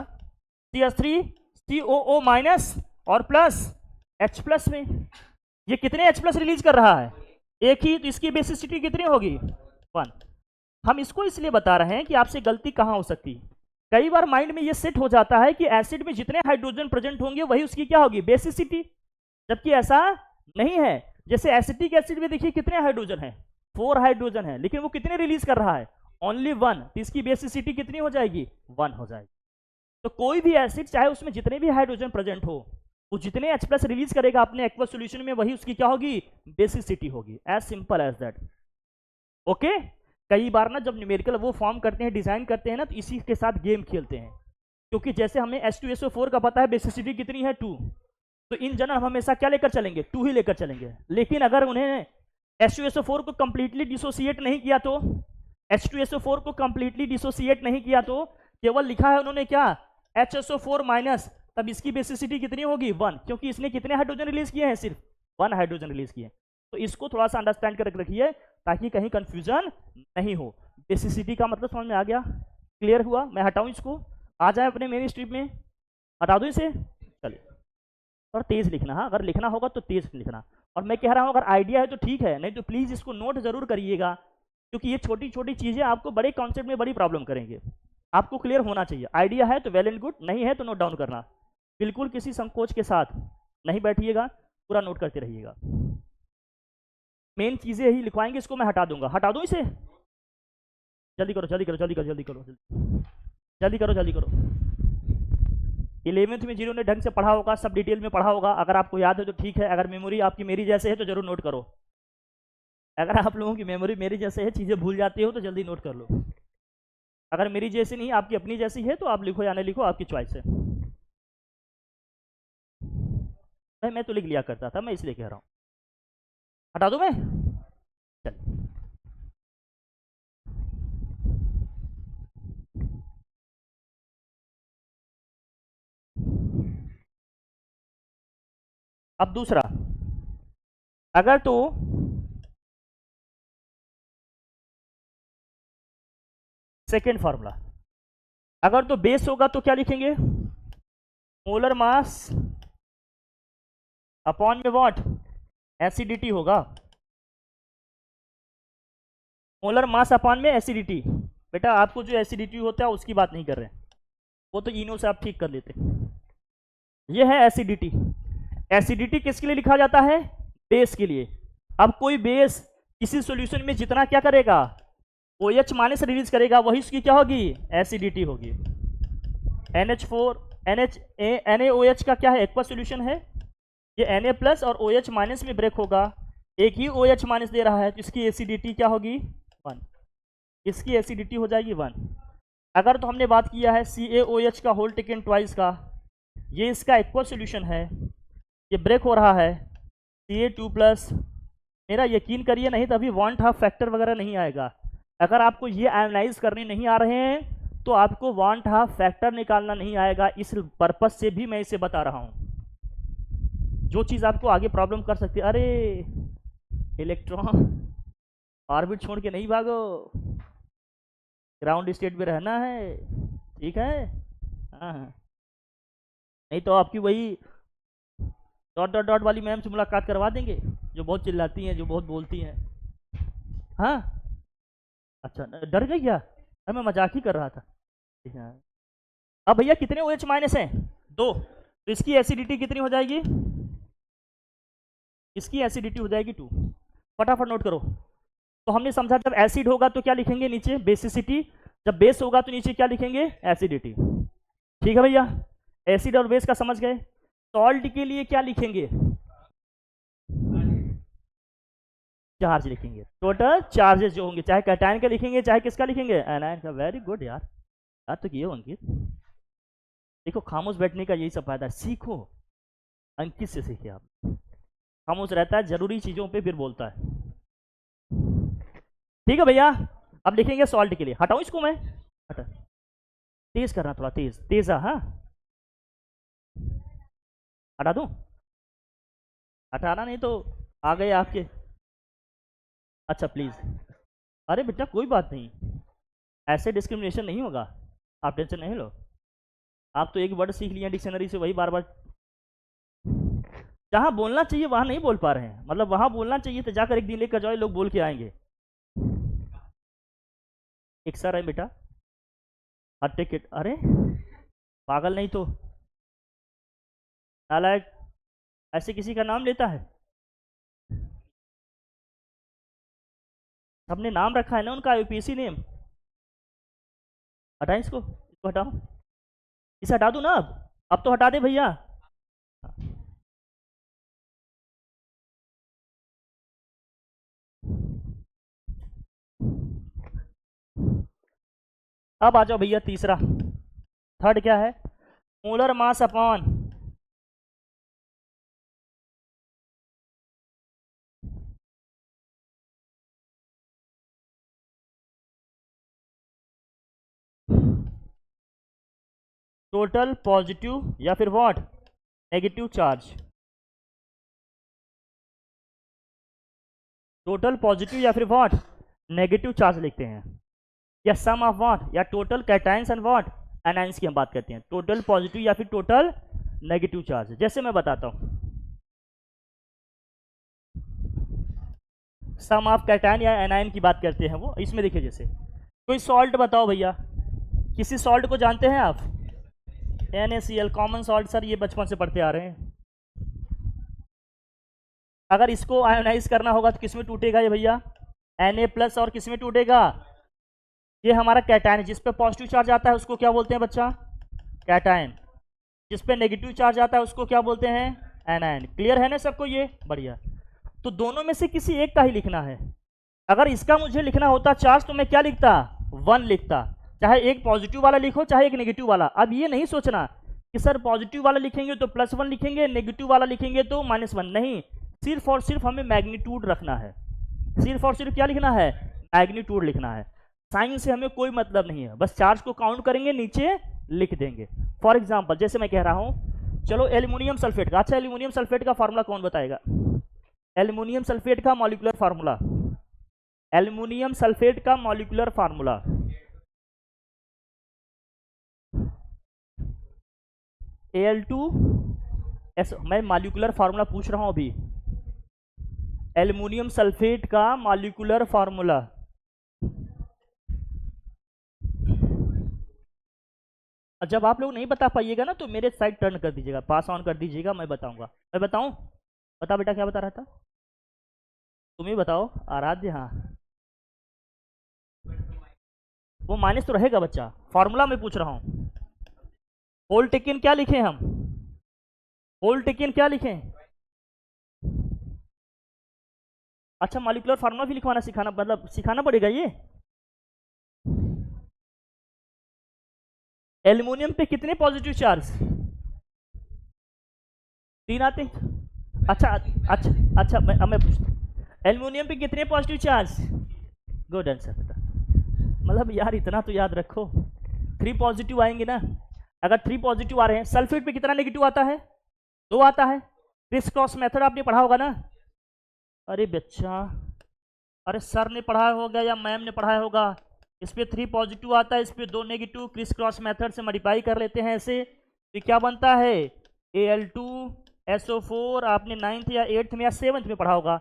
CH3COO- और प्लस H+ में। ये कितने H+ रिलीज कर रहा है, एक ही, तो इसकी बेसिसिटी कितनी होगी 1। हम इसको इसलिए बता रहे हैं कि आपसे गलती कहां हो सकती है। कई बार माइंड में ये सेट हो जाता है कि एसिड में जितने हाइड्रोजन प्रेजेंट होंगे वही उसकी क्या होगी बेसिसिटी, जबकि ऐसा नहीं है। जैसे एसिटिक एसिड में देखिए कितने हाइड्रोजन है, 4 हाइड्रोजन है, लेकिन वो कितने रिलीज कर रहा है ओनली 1, तो इसकी बेसिसिटी कितनी हो जाएगी 1 हो जाएगी। तो कोई भी एसिड चाहे उसमें जितने भी हाइड्रोजन प्रेजेंट हो, वो जितने H+ रिलीज करेगा अपने एक्वस सॉल्यूशन में वही उसकी क्या होगी बेसिसिटी होगी। As simple as that. Okay. कई बार ना जब न्यूमेरिकल वो फॉर्म करते हैं, डिजाइन करते हैं ना, तो इसी के साथ गेम खेलते हैं, क्योंकि जैसे हमें H2SO4 का पता है बेसिसिटी कितनी है 2, तो इन जनरल हम हमेशा क्या लेकर चलेंगे 2 ही लेकर चलेंगे। लेकिन अगर उन्हें H2SO4 को कंप्लीटली डिसोसिएट नहीं किया तो, H2SO4 को कंप्लीटली डिसोसिएट नहीं किया तो केवल लिखा है उन्होंने क्या HSO4-, तब इसकी बेसिसिटी कितनी होगी 1, क्योंकि इसने कितने हाइड्रोजन रिलीज किए हैं सिर्फ 1 हाइड्रोजन रिलीज किए। तो इसको थोड़ा सा अंडरस्टैंड कर रखिए ताकि कहीं कंफ्यूजन नहीं हो। बेसिसिटी का मतलब समझ में आ गया, क्लियर हुआ। मैं हटाऊं इसको, आ जाए अपने मेरी स्ट्रिप में, हटा दूं इसे। चलिए और तेज लिखना, हाँ अगर लिखना होगा तो तेज लिखना। और मैं कह रहा हूं अगर आइडिया है तो ठीक है, नहीं तो प्लीज इसको नोट जरूर करिएगा, क्योंकि ये छोटी छोटी चीजें आपको बड़े कॉन्सेप्ट में बड़ी प्रॉब्लम करेंगे। आपको क्लियर होना चाहिए, आइडिया है तो वेल एंड गुड, नहीं है तो नोट डाउन करना। बिल्कुल किसी संकोच के साथ नहीं बैठिएगा, पूरा नोट करते रहिएगा। मेन चीजें ही लिखवाएंगे, इसको मैं हटा दूंगा। हटा दूं इसे, जल्दी करो जल्दी करो जल्दी करो जल्दी करो जल्दी करो जल्दी करो। 11th में जिन्होंने ढंग से पढ़ा होगा, सब डिटेल में पढ़ा होगा, अगर आपको याद है तो ठीक है, अगर मेमोरी आपकी मेरी जैसे है तो जरूर नोट करो। अगर आप लोगों की मेमोरी मेरी जैसे है, चीजें भूल जाती हो तो जल्दी नोट कर लो। अगर मेरी जैसी नहीं, आपकी अपनी जैसी है तो आप लिखो या नहीं लिखो, आपकी चॉइस है। मैं तो लिख लिया करता था, मैं इसलिए कह रहा हूं। हटा दूं मैं, चलिए। अब दूसरा, अगर तो सेकेंड फॉर्मूला, अगर तो बेस होगा तो क्या लिखेंगे मोलर मास अपॉन में व्हाट एसिडिटी होगा। मोलर मास अपॉन में एसिडिटी। बेटा आपको जो एसिडिटी होता है उसकी बात नहीं कर रहे हैं, वो तो इनो से आप ठीक कर लेते। ये है एसिडिटी। एसिडिटी किसके लिए लिखा जाता है बेस के लिए। अब कोई बेस किसी सॉल्यूशन में जितना क्या करेगा OH- रिलीज करेगा वही उसकी क्या होगी एसिडिटी होगी। NH4 NaOH का क्या है एक्वस सॉल्यूशन है, ये Na+ और OH- में ब्रेक होगा, एक ही OH- दे रहा है तो इसकी एसिडिटी क्या होगी 1। इसकी एसिडिटी हो जाएगी 1। अगर तो हमने बात किया है CaOH का होल टेकन ट्वाइस का, ये इसका एक्वा सोल्यूशन है, ये ब्रेक हो रहा है Ca2+। मेरा यकीन करिए, नहीं तो अभी वांट हाफ फैक्टर वगैरह नहीं आएगा। अगर आपको ये आयोनाइज करने नहीं आ रहे हैं तो आपको वांट हाफ फैक्टर निकालना नहीं आएगा। इस पर्पज से भी मैं इसे बता रहा हूं, जो चीज़ आपको आगे प्रॉब्लम कर सकती है। अरे इलेक्ट्रॉन ऑर्बिट छोड़ के नहीं भागो, ग्राउंड स्टेट में रहना है, ठीक है। हाँ, नहीं तो आपकी वही डॉट डॉट डॉट वाली मैम से मुलाकात करवा देंगे, जो बहुत चिल्लाती हैं, जो बहुत बोलती हैं। हाँ, अच्छा डर गई क्या? अरे मैं मजाक ही कर रहा था। ठीक है, अब भैया कितने OH माइनस हैं? 2। तो इसकी एसिडिटी कितनी हो जाएगी? इसकी एसिडिटी हो जाएगी 2। फटाफट नोट करो। तो हमने समझा जब एसिड होगा तो क्या लिखेंगे नीचे? बेसिसिटी। जब बेस होगा तो नीचे क्या लिखेंगे? एसिडिटी। ठीक है भैया, एसिड और बेस का समझ गए। सॉल्ट के लिए क्या लिखेंगे? चार्ज लिखेंगे, टोटल चार्जेस जो होंगे, चाहे कैटायन का लिखेंगे चाहे किसका लिखेंगे? एनायन का। वेरी गुड यार, याद तो किए हो अंकित। देखो खामोश बैठने का यही सब फायदा है, सीखो, अंकित से सीखिए आप। खामोश रहता है, जरूरी चीजों पे फिर बोलता है। ठीक है भैया, अब लिखेंगे सॉल्ट के लिए। हटाऊं इसको मैं? हटा, तेज करना, थोड़ा तेज तेज। हाँ, हटा दूं? हटाना नहीं तो आ गए आपके। अच्छा प्लीज, अरे बेटा कोई बात नहीं, ऐसे डिस्क्रिमिनेशन नहीं होगा, आप टेंशन नहीं लो। आप तो एक वर्ड सीख लिए डिक्शनरी से, वही बार बार। जहां बोलना चाहिए वहां नहीं बोल पा रहे हैं, मतलब वहां बोलना चाहिए तो जाकर एक दिन लेकर जाओ, लोग बोल के आएंगे। एक सर है बेटा, हर टिकट। अरे पागल नहीं तो नालायक, ऐसे किसी का नाम लेता है? हमने नाम रखा है ना उनका, यूपीएससी नेम। हटाएं इसको हटाओ, इसे हटा दूं ना? अब तो हटा दे भैया। अब आ जाओ भैया तीसरा, थर्ड क्या है? Molar mass upon total positive या फिर what? Negative charge. Total positive या फिर व्हाट? नेगेटिव चार्ज लिखते हैं, या सम ऑफ व्हाट, या total cations and what? Anions की हम बात करते हैं। टोटल पॉजिटिव या फिर टोटल नेगेटिव चार्ज। जैसे मैं बताता हूं, सम ऑफ कैटायन या एनायन की बात करते हैं, वो इसमें देखिए। जैसे कोई सॉल्ट बताओ भैया, किसी सॉल्ट को जानते हैं आप? NaCl, कॉमन सॉल्ट सर, ये बचपन से पढ़ते आ रहे हैं। अगर इसको आयोनाइज करना होगा तो किसमें टूटेगा ये भैया? Na+। और किसमें टूटेगा? ये हमारा कैटायन, जिस पे पॉजिटिव चार्ज आता है उसको क्या बोलते हैं बच्चा? कैटायन। जिस पे नेगेटिव चार्ज आता है उसको क्या बोलते हैं? एनायन। क्लियर है ना सबको? ये बढ़िया। तो दोनों में से किसी एक का ही लिखना है। अगर इसका मुझे लिखना होता चार्ज तो मैं क्या लिखता? 1 लिखता। चाहे एक पॉजिटिव वाला लिखो चाहे एक नेगेटिव वाला। अब ये नहीं सोचना कि सर पॉजिटिव वाला लिखेंगे तो +1 लिखेंगे, नेगेटिव वाला लिखेंगे तो -1। नहीं, सिर्फ और सिर्फ हमें मैग्नीट्यूड रखना है। सिर्फ और सिर्फ क्या लिखना है? मैग्नीट्यूड लिखना है। साइन से हमें कोई मतलब नहीं है, बस चार्ज को काउंट करेंगे, नीचे लिख देंगे। फॉर एग्जाम्पल जैसे मैं कह रहा हूं, चलो एल्यूमिनियम सल्फेट का। अच्छा, एल्यूमिनियम सल्फेट का फॉर्मूला कौन बताएगा? एल्यूमिनियम सल्फेट का मॉलिक्यूलर फार्मूला, एल्यूमिनियम सल्फेट का मॉलिक्यूलर फार्मूला Al2S। मैं मॉलिक्यूलर फार्मूला पूछ रहा हूं अभी, एल्यूमिनियम सल्फेट का मॉलिक्यूलर फार्मूला। जब आप लोग नहीं बता पाइएगा ना तो मेरे साइड टर्न कर दीजिएगा, पास ऑन कर दीजिएगा, मैं बताऊंगा। मैं बताऊं? बता बेटा, क्या बता रहा था? तुम ही बताओ आराध्य। हाँ, वो माइनस तो रहेगा बच्चा, फार्मूला में पूछ रहा हूं। होल टेकन क्या लिखें हम? होल टेकन क्या लिखें? अच्छा, मॉलिक्यूलर फार्मूला भी लिखवाना सिखाना, मतलब सिखाना पड़ेगा ये? एल्युमिनियम पे कितने पॉजिटिव चार्ज? 3 आते हैं। अच्छा अच्छा अच्छा, मैं पूछता हूँ, एल्युमिनियम पे कितने पॉजिटिव चार्ज? गुड आंसर बेटा। मतलब यार इतना तो याद रखो, 3 पॉजिटिव आएंगे ना। अगर 3 पॉजिटिव आ रहे हैं, सल्फेट पे कितना नेगेटिव आता है? 2 आता है। क्रिस क्रॉस मेथड आपने पढ़ा होगा ना? अरे बच्चा, अरे सर ने पढ़ाया होगा या मैम ने पढ़ाया होगा। इस पे 3 पॉजिटिव आता है, इस पे 2 नेगेटिव, क्रिस क्रॉस मेथड से मल्टीप्लाई कर लेते हैं ऐसे, तो क्या बनता है? Al2SO4। आपने 9th या 8th में या 7th में पढ़ा होगा,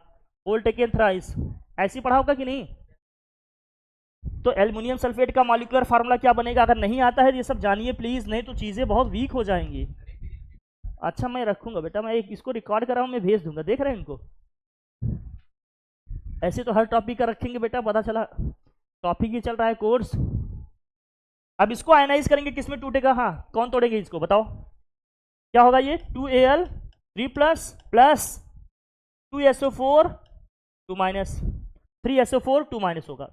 वोल्ट अगेन थ्राइस, ऐसे पढ़ा होगा कि नहीं? तो एल्युमिनियम सल्फेट का मॉलिक्यूलर फार्मूला क्या बनेगा? अगर नहीं आता है तो ये सब जानिए प्लीज, नहीं तो चीजें बहुत वीक हो जाएंगी। अच्छा मैं रखूंगा बेटा, मैं एक इसको रिकॉर्ड कर रहा हूं, मैं भेज दूंगा, देख रहे हैं इनको। ऐसे तो हर टॉपिक का रखेंगे बेटा, पता चला टॉपिक ही चल रहा है कोर्स। अब इसको आयनाइज करेंगे, किसमें टूटेगा? हाँ, कौन तोड़ेंगे इसको बताओ? क्या होगा ये? 2Al3 plus plus 2SO4 2 minus, 3SO4 2 minus होगा।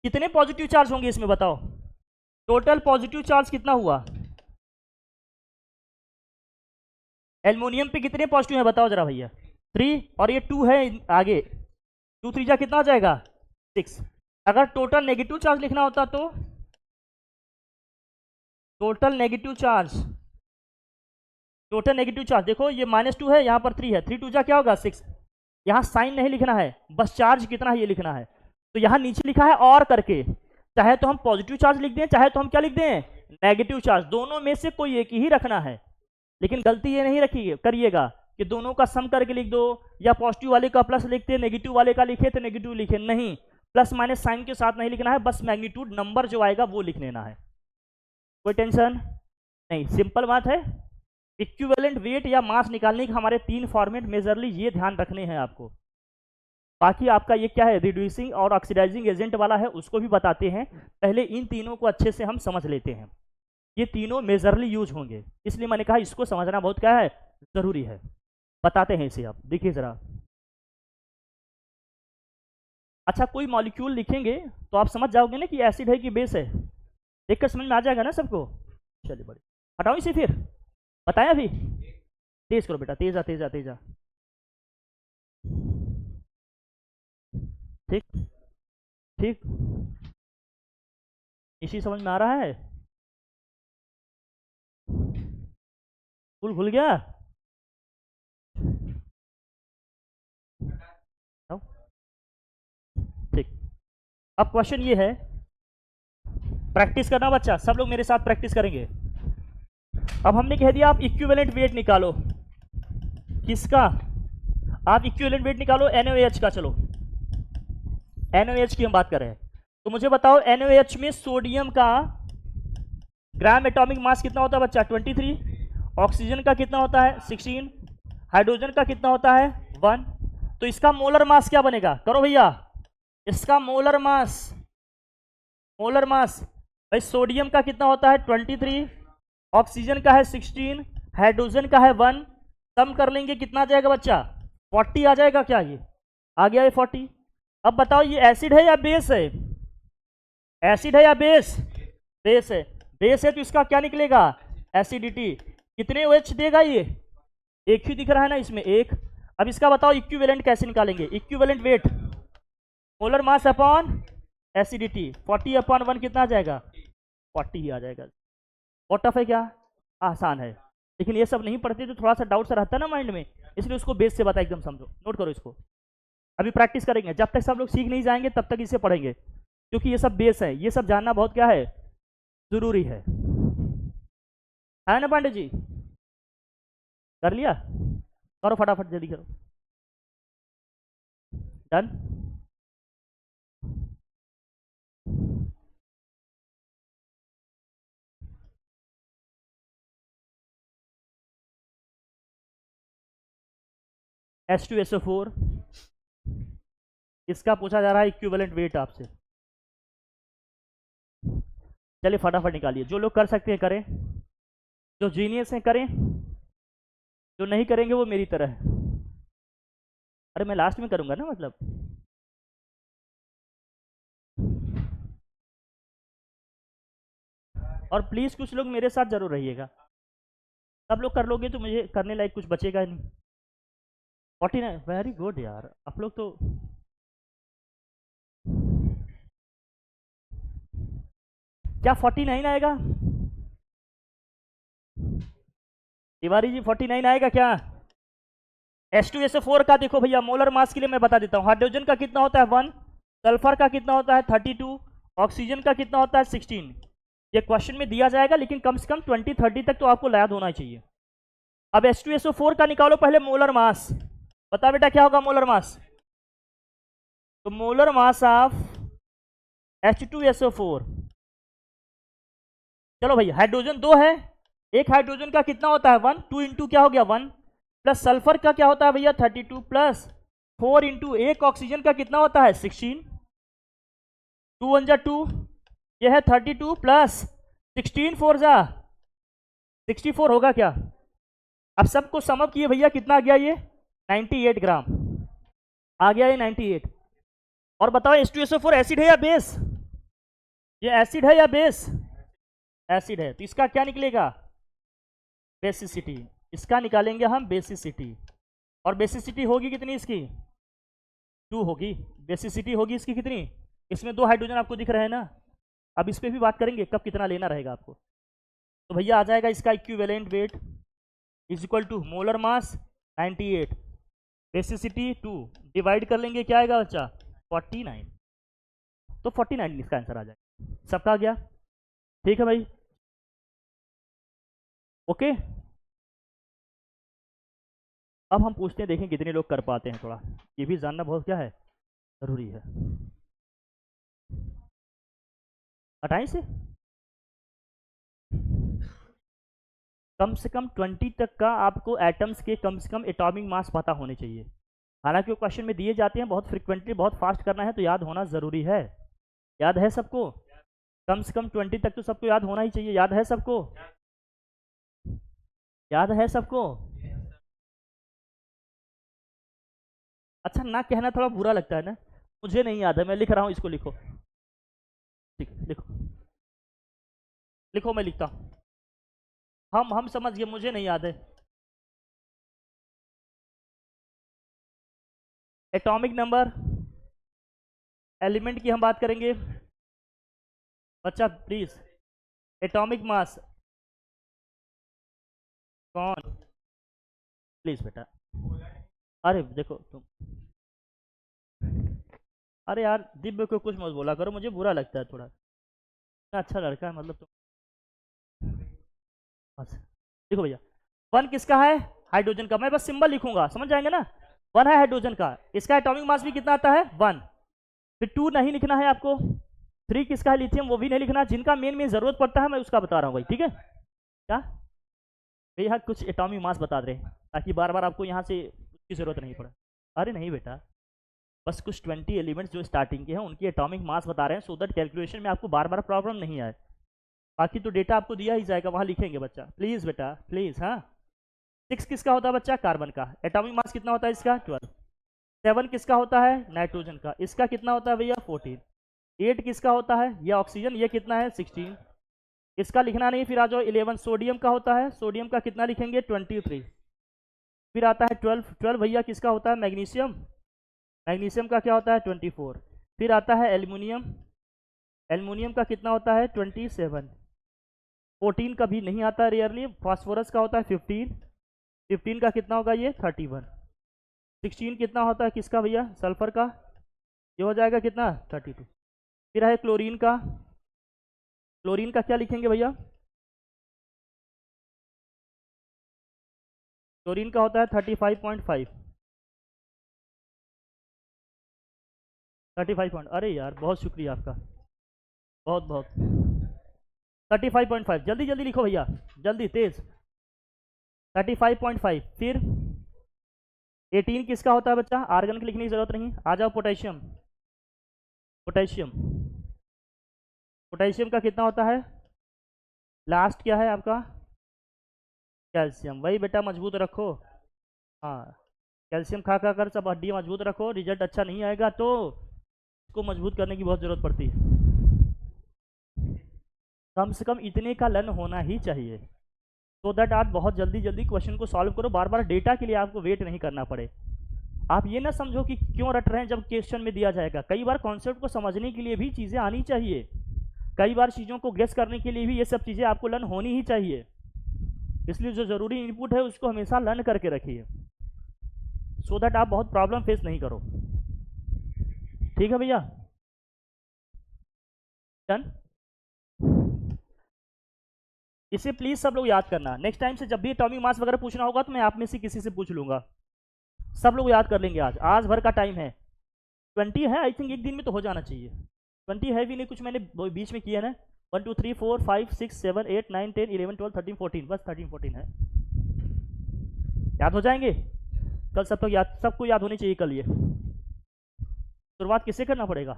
कितने पॉजिटिव चार्ज होंगे इसमें बताओ? टोटल पॉजिटिव चार्ज कितना हुआ? एल्युमिनियम पे कितने पॉजिटिव है बताओ जरा भैया? 3, और ये 2 है आगे, 2 3 जा कितना हो जाएगा? 6। अगर टोटल नेगेटिव चार्ज लिखना होता तो total negative charge, total negative charge देखो, ये -2 है, यहाँ पर 3 है, 3 2 जा क्या होगा? 6। यहाँ साइन नहीं लिखना है, बस चार्ज कितना है ये लिखना है। तो यहाँ नीचे लिखा है और करके, चाहे तो हम पॉजिटिव चार्ज लिख दें, चाहे तो हम क्या लिख दें? नेगेटिव चार्ज, दोनों में से कोई एक ही रखना है। लेकिन गलती ये नहीं रखिए करिएगा कि दोनों का सम करके लिख दो, या पॉजिटिव वाले का प्लस लिखते, नेगेटिव वाले का लिखे तो नेगेटिव लिखे, नहीं, प्लस माइनस साइन के साथ नहीं लिखना है, बस मैग्नीट्यूड नंबर जो आएगा वो लिख लेना है। कोई टेंशन नहीं, सिंपल बात है। इक्विवेलेंट वेट या मास निकालने के हमारे 3 फॉर्मेट मेजरली ये ध्यान रखने हैं आपको। बाकी आपका ये क्या है, रिड्यूसिंग और ऑक्सीडाइजिंग एजेंट वाला है, उसको भी बताते हैं। पहले इन तीनों को अच्छे से हम समझ लेते हैं, ये तीनों मेजरली यूज होंगे, इसलिए मैंने कहा इसको समझना बहुत क्या है, जरूरी है। बताते हैं इसे, आप देखिए जरा। अच्छा, कोई मॉलिक्यूल लिखेंगे तो आप समझ जाओगे ना कि एसिड है कि बेस है, देखकर समझ में आ जाएगा ना सबको। चलिए बड़ी, हटाओ इसे फिर, बताया अभी, तेज करो बेटा, तेजा तेजा तेजा, ठीक ठीक, इसी समझ में आ रहा है? भूल गया? ठीक, अब क्वेश्चन ये है, प्रैक्टिस करना बच्चा, सब लोग मेरे साथ प्रैक्टिस करेंगे। अब हमने कह दिया आप इक्विवेलेंट वेट निकालो, किसका? आप इक्विवेलेंट वेट निकालो NaOH का। चलो NaOH की हम बात कर रहे हैं, तो मुझे बताओ NaOH में सोडियम का ग्राम एटॉमिक मास कितना होता है बच्चा? 23। ऑक्सीजन का कितना होता है? 16। हाइड्रोजन का कितना होता है? 1। तो इसका मोलर मास क्या बनेगा? करो भैया, इसका मोलर मास, मोलर मास भाई, सोडियम का कितना होता है? 23, ऑक्सीजन का है 16, हाइड्रोजन का है 1, कम कर लेंगे कितना आ जाएगा बच्चा? 40 आ जाएगा क्या? ये आ गया ये 40। अब बताओ ये एसिड है या बेस है? एसिड है या बेस? बेस है। बेस है तो इसका क्या निकलेगा? एसिडिटी। कितने OH देगा ये? एक ही दिख रहा है ना इसमें, एक। अब इसका बताओ इक्विवेलेंट कैसे निकालेंगे? Equivalent weight molar mass upon acidity, 40 upon 1 कितना आ जाएगा? 40 ही आ जाएगा। बहुत टफ है क्या? आसान है, लेकिन ये सब नहीं पढ़ते तो थोड़ा सा डाउट सा रहता है ना माइंड में, इसलिए उसको बेस से बता, एकदम समझो, नोट करो इसको। अभी प्रैक्टिस करेंगे, जब तक सब लोग सीख नहीं जाएंगे तब तक इसे पढ़ेंगे, क्योंकि ये सब बेस है, ये सब जानना बहुत क्या है, जरूरी है ना पांडे जी? कर लिया? करो फटाफट, जल्दी करो। डन। H2SO4, इसका पूछा जा रहा है इक्विवेलेंट वेट आपसे। चलिए फटाफट निकालिए, जो लोग कर सकते हैं करें, जो जीनियस हैं करें, जो नहीं करेंगे वो मेरी तरह है। अरे मैं लास्ट में करूंगा ना, मतलब और प्लीज़ कुछ लोग मेरे साथ जरूर रहिएगा, सब लोग कर लोगे तो मुझे करने लायक कुछ बचेगा नहीं। 49, वेरी गुड यार, आप लोग तो। क्या 49 आएगा तिवारी जी? 49 आएगा क्या? H2SO4 का देखो भैया, मोलर मास के लिए मैं बता देता हूँ। हाइड्रोजन का कितना होता है 1, सल्फर का कितना होता है 32, ऑक्सीजन का कितना होता है 16। ये क्वेश्चन में दिया जाएगा, लेकिन कम से कम 20-30 तक तो आपको याद होना चाहिए। अब H2SO4 का निकालो पहले मोलर मास। बता बेटा क्या होगा मोलर मास? तो मोलर मास ऑफ H2SO4, चलो भैया हाइड्रोजन 2 है, एक हाइड्रोजन का कितना होता है 1, 2 इंटू क्या हो गया 1, प्लस सल्फर का क्या होता है भैया 32, प्लस 4 इंटू एक ऑक्सीजन का कितना होता है 16, 2 1 जा 2, यह है 32 प्लस 16 4 जा 64 होगा क्या? अब सबको समअप किए भैया, कितना आ गया ये 98 ग्राम आ गया ये 98। और बताओ H2SO4 एसिड है या बेस? ये एसिड है या बेस? एसिड है, तो इसका क्या निकलेगा बेसिसिटी। इसका निकालेंगे हम बेसिसिटी, और बेसिसिटी होगी कितनी इसकी 2 होगी। बेसिसिटी होगी इसकी कितनी, इसमें 2 हाइड्रोजन आपको दिख रहे हैं ना। अब इस पर भी बात करेंगे कब कितना लेना रहेगा आपको। तो भैया आ जाएगा इसका equivalent weight is equal to molar mass 98, basicity 2, divide कर लेंगे क्या आएगा बच्चा 49। तो 49 इसका आंसर आ जाएगा। सबका आ गया? ठीक है भाई, ओके। अब हम पूछते हैं, देखें कितने लोग कर पाते हैं, थोड़ा ये भी जानना बहुत क्या है जरूरी है। 28 से कम 20 तक का आपको एटम्स के कम से कम एटॉमिक मास पता होने चाहिए। हालांकि वो क्वेश्चन में दिए जाते हैं बहुत फ्रिक्वेंटली, बहुत फास्ट करना है तो याद होना ज़रूरी है। याद है सबको? कम से कम 20 तक तो सबको याद होना ही चाहिए। याद है सबको? याद है सबको? अच्छा, ना कहना थोड़ा बुरा लगता है ना। मुझे नहीं याद है, मैं लिख रहा हूँ, इसको लिखो। ठीक, लिखो लिखो, मैं लिखता हूँ। हम समझ गए, मुझे नहीं याद है। एटॉमिक नंबर, एलिमेंट की हम बात करेंगे बच्चा प्लीज। एटॉमिक मास कौन? प्लीज बेटा, अरे देखो तुम, अरे यार दिव्य को कुछ मत बोला करो, मुझे बुरा लगता है थोड़ा। इतना अच्छा लड़का है मतलब तुम। बस देखो भैया, 1 किसका है हाइड्रोजन का, मैं बस सिंबल लिखूंगा, समझ जाएंगे ना। 1 है हाइड्रोजन का, इसका एटॉमिक मास भी कितना आता है 1। फिर 2 नहीं लिखना है आपको। 3 किसका है लिथियम, वो भी नहीं लिखना। जिनका मेन में जरूरत पड़ता है मैं उसका बता रहा हूँ भाई, ठीक है। क्या भैया कुछ एटॉमिक मास बता रहे हैं ताकि बार बार आपको यहाँ से उसकी जरूरत नहीं पड़े। अरे नहीं बेटा, बस कुछ 20 एलिमेंट्स जो स्टार्टिंग के हैं उनकी एटॉमिक मास बता रहे हैं, सो दैट कैलकुलेशन में आपको बार बार प्रॉब्लम नहीं आए। बाकी तो डेटा आपको दिया ही जाएगा, वहाँ लिखेंगे बच्चा, प्लीज़ बेटा प्लीज़। हाँ, 6 किसका होता है बच्चा कार्बन का, एटॉमिक मास कितना होता है इसका 12। 7 किसका होता है नाइट्रोजन का, इसका कितना होता है भैया 14। 8 किसका होता है ये ऑक्सीजन, ये कितना है 16। इसका लिखना नहीं, फिर आ जाओ 11 सोडियम का होता है, सोडियम का कितना लिखेंगे 23। फिर आता है 12, 12 भैया किसका होता है मैग्नीशियम, मैग्नीशियम का क्या होता है 24। फिर आता है एल्युमिनियम, एल्युमिनियम का कितना होता है 27। 14 का भी नहीं आता रेयरली, फास्फोरस का होता है 15, 15 का कितना होगा ये 31। 16 कितना होता है किसका भैया सल्फर का, ये हो जाएगा कितना 32। फिर है क्लोरीन का, क्लोरीन का क्या लिखेंगे भैया, क्लोरीन का होता है 35.5। 35 अरे यार बहुत शुक्रिया आपका, बहुत बहुत। 35.5 जल्दी जल्दी लिखो भैया, जल्दी तेज। 35.5। फिर 18 किसका होता है बच्चा, आर्गन की लिखने की जरूरत नहीं। आ जाओ पोटेशियम, पोटेशियम, पोटेशियम का कितना होता है लास्ट क्या है आपका कैल्शियम। वही बेटा मजबूत रखो, हाँ कैल्शियम खा खा कर सब हड्डी मजबूत रखो, रिजल्ट अच्छा नहीं आएगा तो उसको मजबूत करने की बहुत ज़रूरत पड़ती है। कम से कम इतने का लर्न होना ही चाहिए, सो दैट आप बहुत जल्दी जल्दी क्वेश्चन को सॉल्व करो, बार बार डेटा के लिए आपको वेट नहीं करना पड़े। आप ये ना समझो कि क्यों रट रहे हैं जब क्वेश्चन में दिया जाएगा, कई बार कॉन्सेप्ट को समझने के लिए भी चीज़ें आनी चाहिए, कई बार चीज़ों को गेस करने के लिए भी ये सब चीज़ें आपको लर्न होनी ही चाहिए। इसलिए जो ज़रूरी इनपुट है उसको हमेशा लर्न करके रखिए, सो दैट आप बहुत प्रॉब्लम फेस नहीं करो। ठीक है भैया, डन। इसे प्लीज़ सब लोग याद करना, नेक्स्ट टाइम से जब भी एटॉमिक मास वगैरह पूछना होगा तो मैं आप में से किसी से पूछ लूँगा, सब लोग याद कर लेंगे। आज भर का टाइम है, 20 है आई थिंक, एक दिन में तो हो जाना चाहिए। 20 है भी नहीं, कुछ मैंने बीच में किया ना, 1 2 3 4 5 6 7 8 9 10 11 12 13 14, बस 13 14 है, याद हो जाएंगे कल सब तक, याद सबको याद होनी चाहिए कल। ये शुरुआत किससे करना पड़ेगा?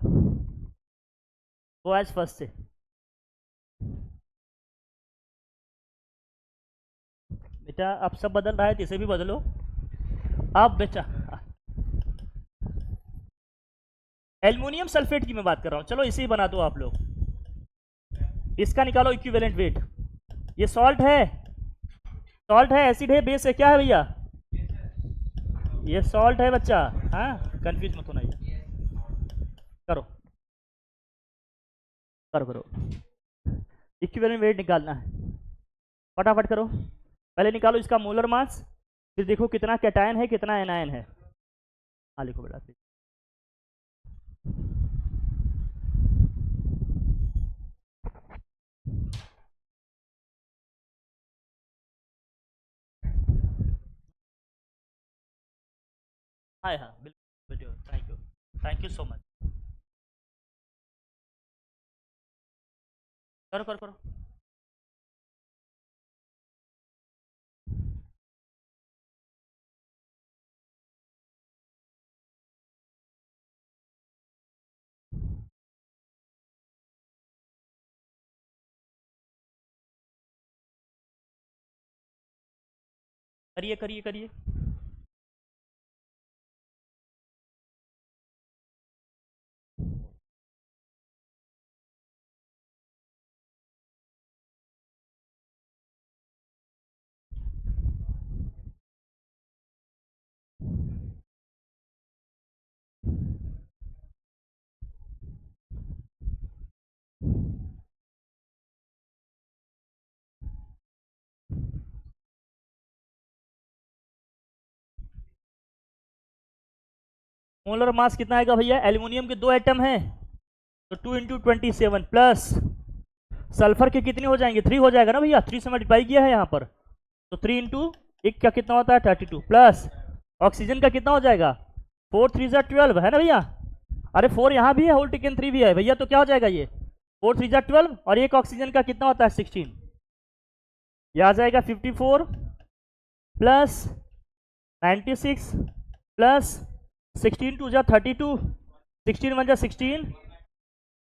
वो एज फर्स्ट से। बेटा अब सब बदल रहा है तो इसे भी बदलो अब बेटा। एल्युमिनियम सल्फेट की मैं बात कर रहा हूँ, चलो इसे ही बना दो आप लोग, इसका निकालो इक्विवेलेंट वेट। ये सॉल्ट है, सॉल्ट है, एसिड है, बेस है, क्या है भैया? ये सॉल्ट है बच्चा, हाँ कंफ्यूज मत होना। ये करो करो करो, इक्विवेलेंट वेट निकालना है, फटाफट करो। पहले निकालो इसका मोलर मास, फिर देखो कितना कैटायन है कितना एनायन है। हाँ लिखो बेटा, हाँ हाँ बिल्कुल, थैंक यू सो मच। करो करो करो, करिए करिए करिए। मोलर मास कितना आएगा भैया? एल्युमिनियम के 2 एटम हैं तो 2 इंटू 27 प्लस सल्फर के कितने हो जाएंगे? 3 हो जाएगा ना भैया, 3 से मल्टीप्लाई किया है यहाँ पर, तो 3 इंटू एक का कितना होता है 32 प्लस ऑक्सीजन का कितना हो जाएगा 4 3 जा 12 है ना भैया? अरे 4 यहाँ भी है, होल टेकन 3 भी है भैया, तो क्या हो जाएगा ये 4 3 जा 12 और एक ऑक्सीजन का कितना होता है 16, ये आ जाएगा 54 प्लस 96 प्लस 16 2 जा 32, 16 1 जा 16,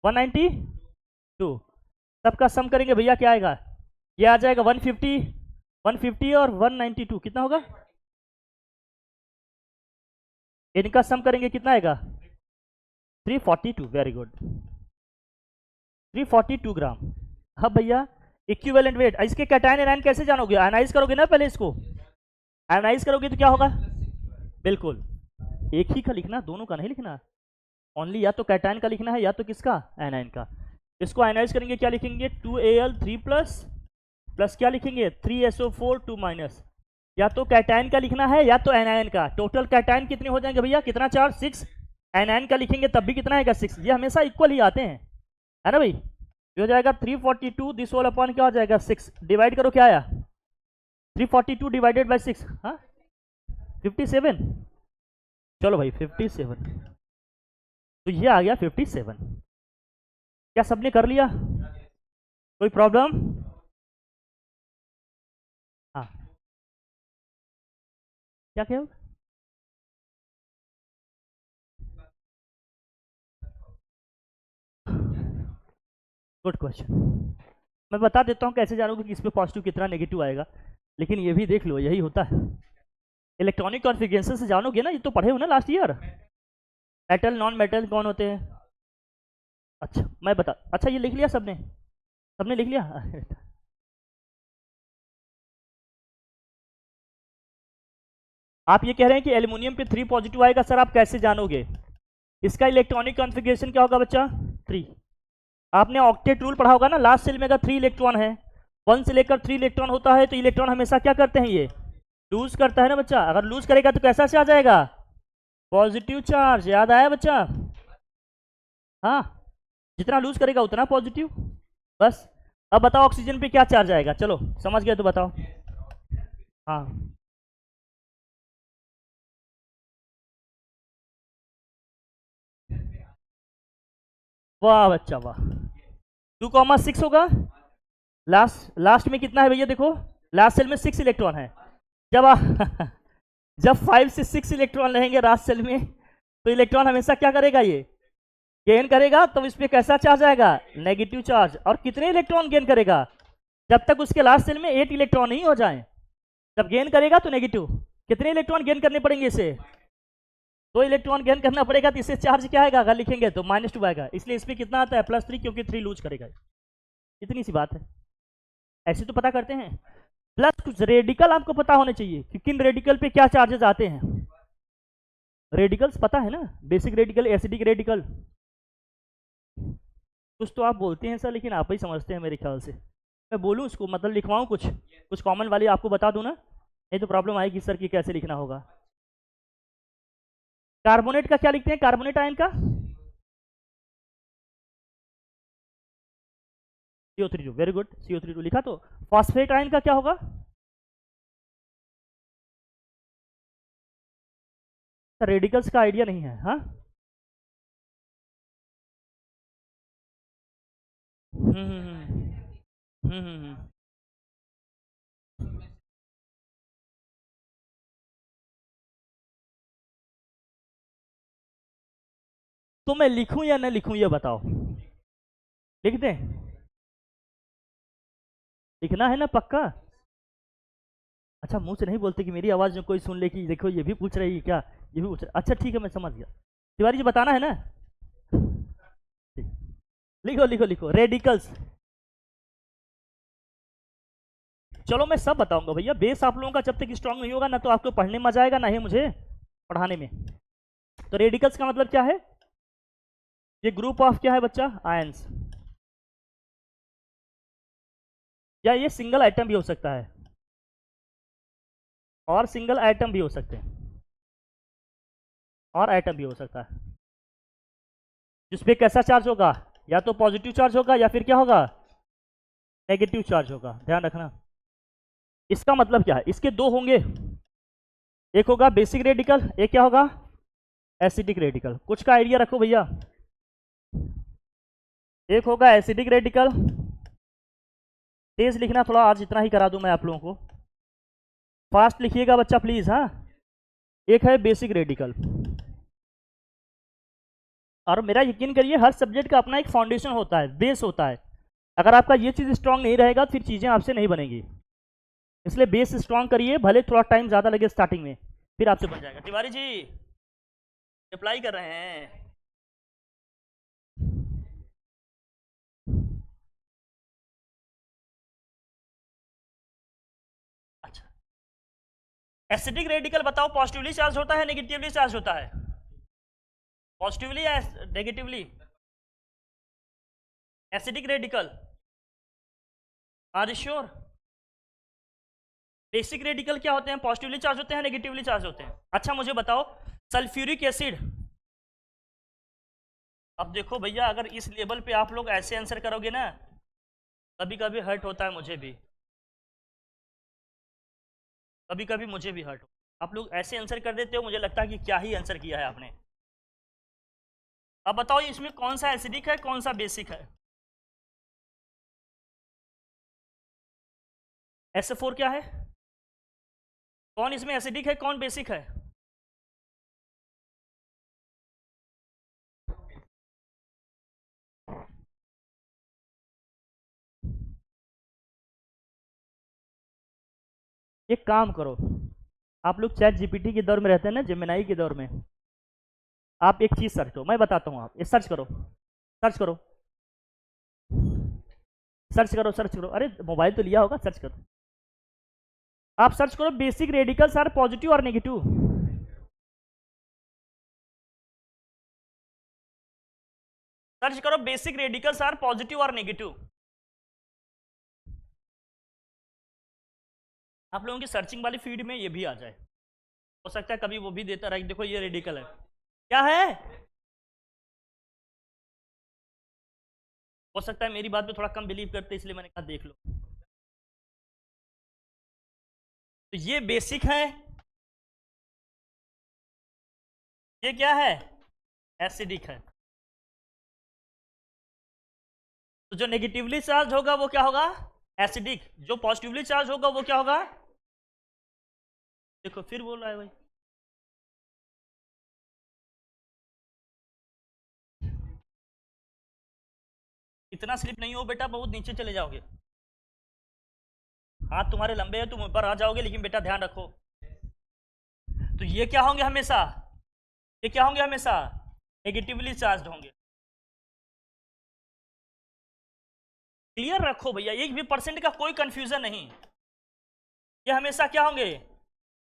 192, सबका सम करेंगे भैया क्या आएगा? ये आ जाएगा 150 और 192 कितना होगा? इनका सम करेंगे कितना आएगा? 342, वेरी गुड, 342 ग्राम। अब भैया इक्विवेलेंट वेट, इसके कैटायन एनायन कैसे जानोगे? एनालाइज करोगे ना पहले, इसको एनालाइज करोगे तो क्या होगा? बिल्कुल एक ही का लिखना, दोनों का नहीं लिखना, ओनली या तो कैटायन का लिखना है या तो किसका? एनायन का। इसको एनालाइज करेंगे, क्या लिखेंगे? 2Al3 प्लस प्लस क्या लिखेंगे? 3SO4 2 माइनस, या तो कैटायन का लिखना है या तो एनायन का। टोटल कैटायन कितने हो जाएंगे भैया? कितना? 4 6। एनायन का लिखेंगे तब भी कितना आएगा? 6। ये हमेशा इक्वल ही आते हैं, है ना भाई? ये हो जाएगा 342, दिस होल अपॉन क्या हो जाएगा 6, डिवाइड करो क्या आया? 342 डिवाइडेड बाई 6, हाँ 57। चलो भाई 57, तो ये आ गया 57। क्या सबने कर लिया? कोई प्रॉब्लम? हाँ क्या कहो? गुड क्वेश्चन, मैं बता देता हूँ कैसे जानोगे कि इस पे पॉजिटिव कितना नेगेटिव आएगा, लेकिन ये भी देख लो, यही होता है इलेक्ट्रॉनिक कॉन्फ़िगरेशन से जानोगे ना, ये तो पढ़े हो ना last year, metal non metal कौन होते हैं। अच्छा मैं बता, अच्छा ये लिख लिया सबने? सबने लिख लिया? आप ये कह रहे हैं कि एल्यूमिनियम पे 3 पॉजिटिव आएगा, सर आप कैसे जानोगे? इसका इलेक्ट्रॉनिक कॉन्फ़िगरेशन क्या होगा बच्चा? 3। आपने ऑक्टेट रूल पढ़ा होगा ना, लास्ट सेल में अगर 3 इलेक्ट्रॉन है, 1 से लेकर 3 इलेक्ट्रॉन होता है, तो इलेक्ट्रॉन हमेशा क्या करते हैं, ये लूज करता है ना बच्चा। अगर लूज करेगा तो कैसा से आ जाएगा? Positive charge. याद आया बच्चा? हाँ, जितना लूज करेगा उतना पॉजिटिव। बस। अब बताओ ऑक्सीजन पे क्या चार्ज आएगा? चलो समझ गए तो बताओ। हाँ, वाह बच्चा वाह। 2,6 होगा। लास्ट में कितना है भैया? देखो लास्ट सेल में 6 इलेक्ट्रॉन है। जब जब 5 से 6 इलेक्ट्रॉन रहेंगे लास्ट सेल में, तो इलेक्ट्रॉन हमेशा क्या करेगा? ये गेन करेगा। तो इस पर कैसा चार्ज आएगा? Negative charge. और कितने इलेक्ट्रॉन गेन करेगा? जब तक उसके लास्ट सेल में 8 इलेक्ट्रॉन नहीं हो जाए। जब गेन करेगा तो नेगेटिव। कितने इलेक्ट्रॉन गेन करने पड़ेंगे इसे? 2 इलेक्ट्रॉन गेन करना पड़ेगा। तो इससे चार्ज क्या आएगा? अगर लिखेंगे तो -2 आएगा। इसलिए इसमें कितना आता है? +3, क्योंकि 3 लूज करेगा। इतनी सी बात है। ऐसे तो पता करते हैं। प्लस कुछ रेडिकल आपको पता होने चाहिए कि किन रेडिकल पे क्या चार्जेस आते हैं। रेडिकल्स पता है ना? Basic radical, acidic radical. कुछ तो आप बोलते हैं सर, लेकिन आप ही समझते हैं मेरे ख्याल से। मैं बोलूँ उसको, मतलब लिखवाऊँ कुछ कुछ कॉमन वाली आपको बता दूँ ना, नहीं तो प्रॉब्लम आएगी सर कि कैसे लिखना होगा। कार्बोनेट का क्या लिखते हैं? कार्बोनेट आयन का CO3, वेरी गुड, CO3 लिखा। तो फॉस्फेट आयन का क्या होगा? रेडिकल्स का आइडिया नहीं है। हाँ, हम्म हम्म हम्म हम्म, हम्म, हम्म। तो मैं लिखूं या न लिखूं ये बताओ? लिख दें? लिखना है ना पक्का? अच्छा, मुंह से नहीं बोलते कि मेरी आवाज में कोई सुन ले कि देखो ये भी पूछ रही है क्या, ये भी पूछ रही। अच्छा ठीक है, मैं समझ गया। तिवारी जी बताना है ना? ठीक। लिखो लिखो लिखो, रेडिकल्स। चलो मैं सब बताऊंगा भैया। बेस आप लोगों का जब तक स्ट्रांग नहीं होगा ना, तो आपको पढ़ने में मजा आएगा, ना ही मुझे पढ़ाने में। तो रेडिकल्स का मतलब क्या है? ये ग्रुप ऑफ क्या है बच्चा? आयंस। या ये सिंगल आइटम भी हो सकता है, और सिंगल आइटम भी हो सकते हैं, और आइटम भी हो सकता है। जिसपे कैसा चार्ज होगा? या तो पॉजिटिव चार्ज होगा, या फिर क्या होगा? नेगेटिव चार्ज होगा। ध्यान रखना। इसका मतलब क्या है? इसके दो होंगे। एक होगा बेसिक रेडिकल, एक क्या होगा? Acidic radical. कुछ का आइडिया रखो भैया। एक होगा एसिडिक रेडिकल। तेज लिखना थोड़ा, आज इतना ही करा दूं मैं आप लोगों को। फास्ट लिखिएगा बच्चा प्लीज। हाँ, एक है बेसिक रेडिकल। और मेरा यकीन करिए, हर सब्जेक्ट का अपना एक फाउंडेशन होता है, बेस होता है। अगर आपका ये चीज़ स्ट्रांग नहीं रहेगा, फिर चीज़ें आपसे नहीं बनेगी। इसलिए बेस स्ट्रांग करिए, भले थोड़ा टाइम ज़्यादा लगे स्टार्टिंग में, फिर आपसे बन जाएगा। तिवारी जी रिप्लाई कर रहे हैं। अच्छा, एसिडिक रेडिकल बताओ, पॉजिटिवली चार्ज होता है नेगेटिवली चार्ज होता है? पॉजिटिवली या negatively? Acidic radical. Are you sure? Basic radical क्या होते हैं? पॉजिटिवली चार्ज होते हैं, नेगेटिवली चार्ज होते हैं? अच्छा मुझे बताओ, सल्फ्यूरिक एसिड। अब देखो भैया, अगर इस लेवल पे आप लोग ऐसे आंसर करोगे ना, कभी कभी हर्ट होता है मुझे भी, कभी कभी मुझे भी हर्ट हो। आप लोग ऐसे आंसर कर देते हो, मुझे लगता है कि क्या ही आंसर किया है आपने। अब बताओ इसमें कौन सा एसिडिक है, कौन सा बेसिक है? SO4 क्या है? कौन इसमें एसिडिक है, कौन बेसिक है? एक काम करो, आप लोग चैट जीपीटी के दौर में रहते हैं ना, जेमिनाई के दौर में। आप एक चीज सर्च करो, मैं बताता हूँ, आप ये सर्च करो, सर्च करो। सर्च करो, अरे मोबाइल तो लिया होगा, सर्च करो, आप सर्च करो बेसिक रेडिकल्स आर पॉजिटिव और नेगेटिव। सर्च करो बेसिक रेडिकल्स आर पॉजिटिव और नेगेटिव। आप लोगों की सर्चिंग वाली फीड में ये भी आ जाए, हो सकता है कभी वो भी देता रहे। देखो ये रेडिकल है, क्या है, हो सकता है मेरी बात पे थोड़ा कम बिलीव करते इसलिए मैंने कहा देख लो। तो ये बेसिक है, ये क्या है, एसिडिक है। तो जो नेगेटिवली चार्ज होगा वो क्या होगा, एसिडिक, जो पॉजिटिवली चार्ज होगा वो क्या होगा, देखो फिर बोल रहा है भाई। इतना स्लिप नहीं हो बेटा, बहुत नीचे चले जाओगे, हाथ तुम्हारे लंबे हैं, तुम ऊपर आ जाओगे, लेकिन बेटा ध्यान रखो। तो ये क्या होंगे हमेशा, ये क्या होंगे हमेशा, नेगेटिवली चार्ज होंगे। क्लियर रखो भैया, एक भी परसेंट का कोई कंफ्यूजन नहीं, ये हमेशा क्या होंगे,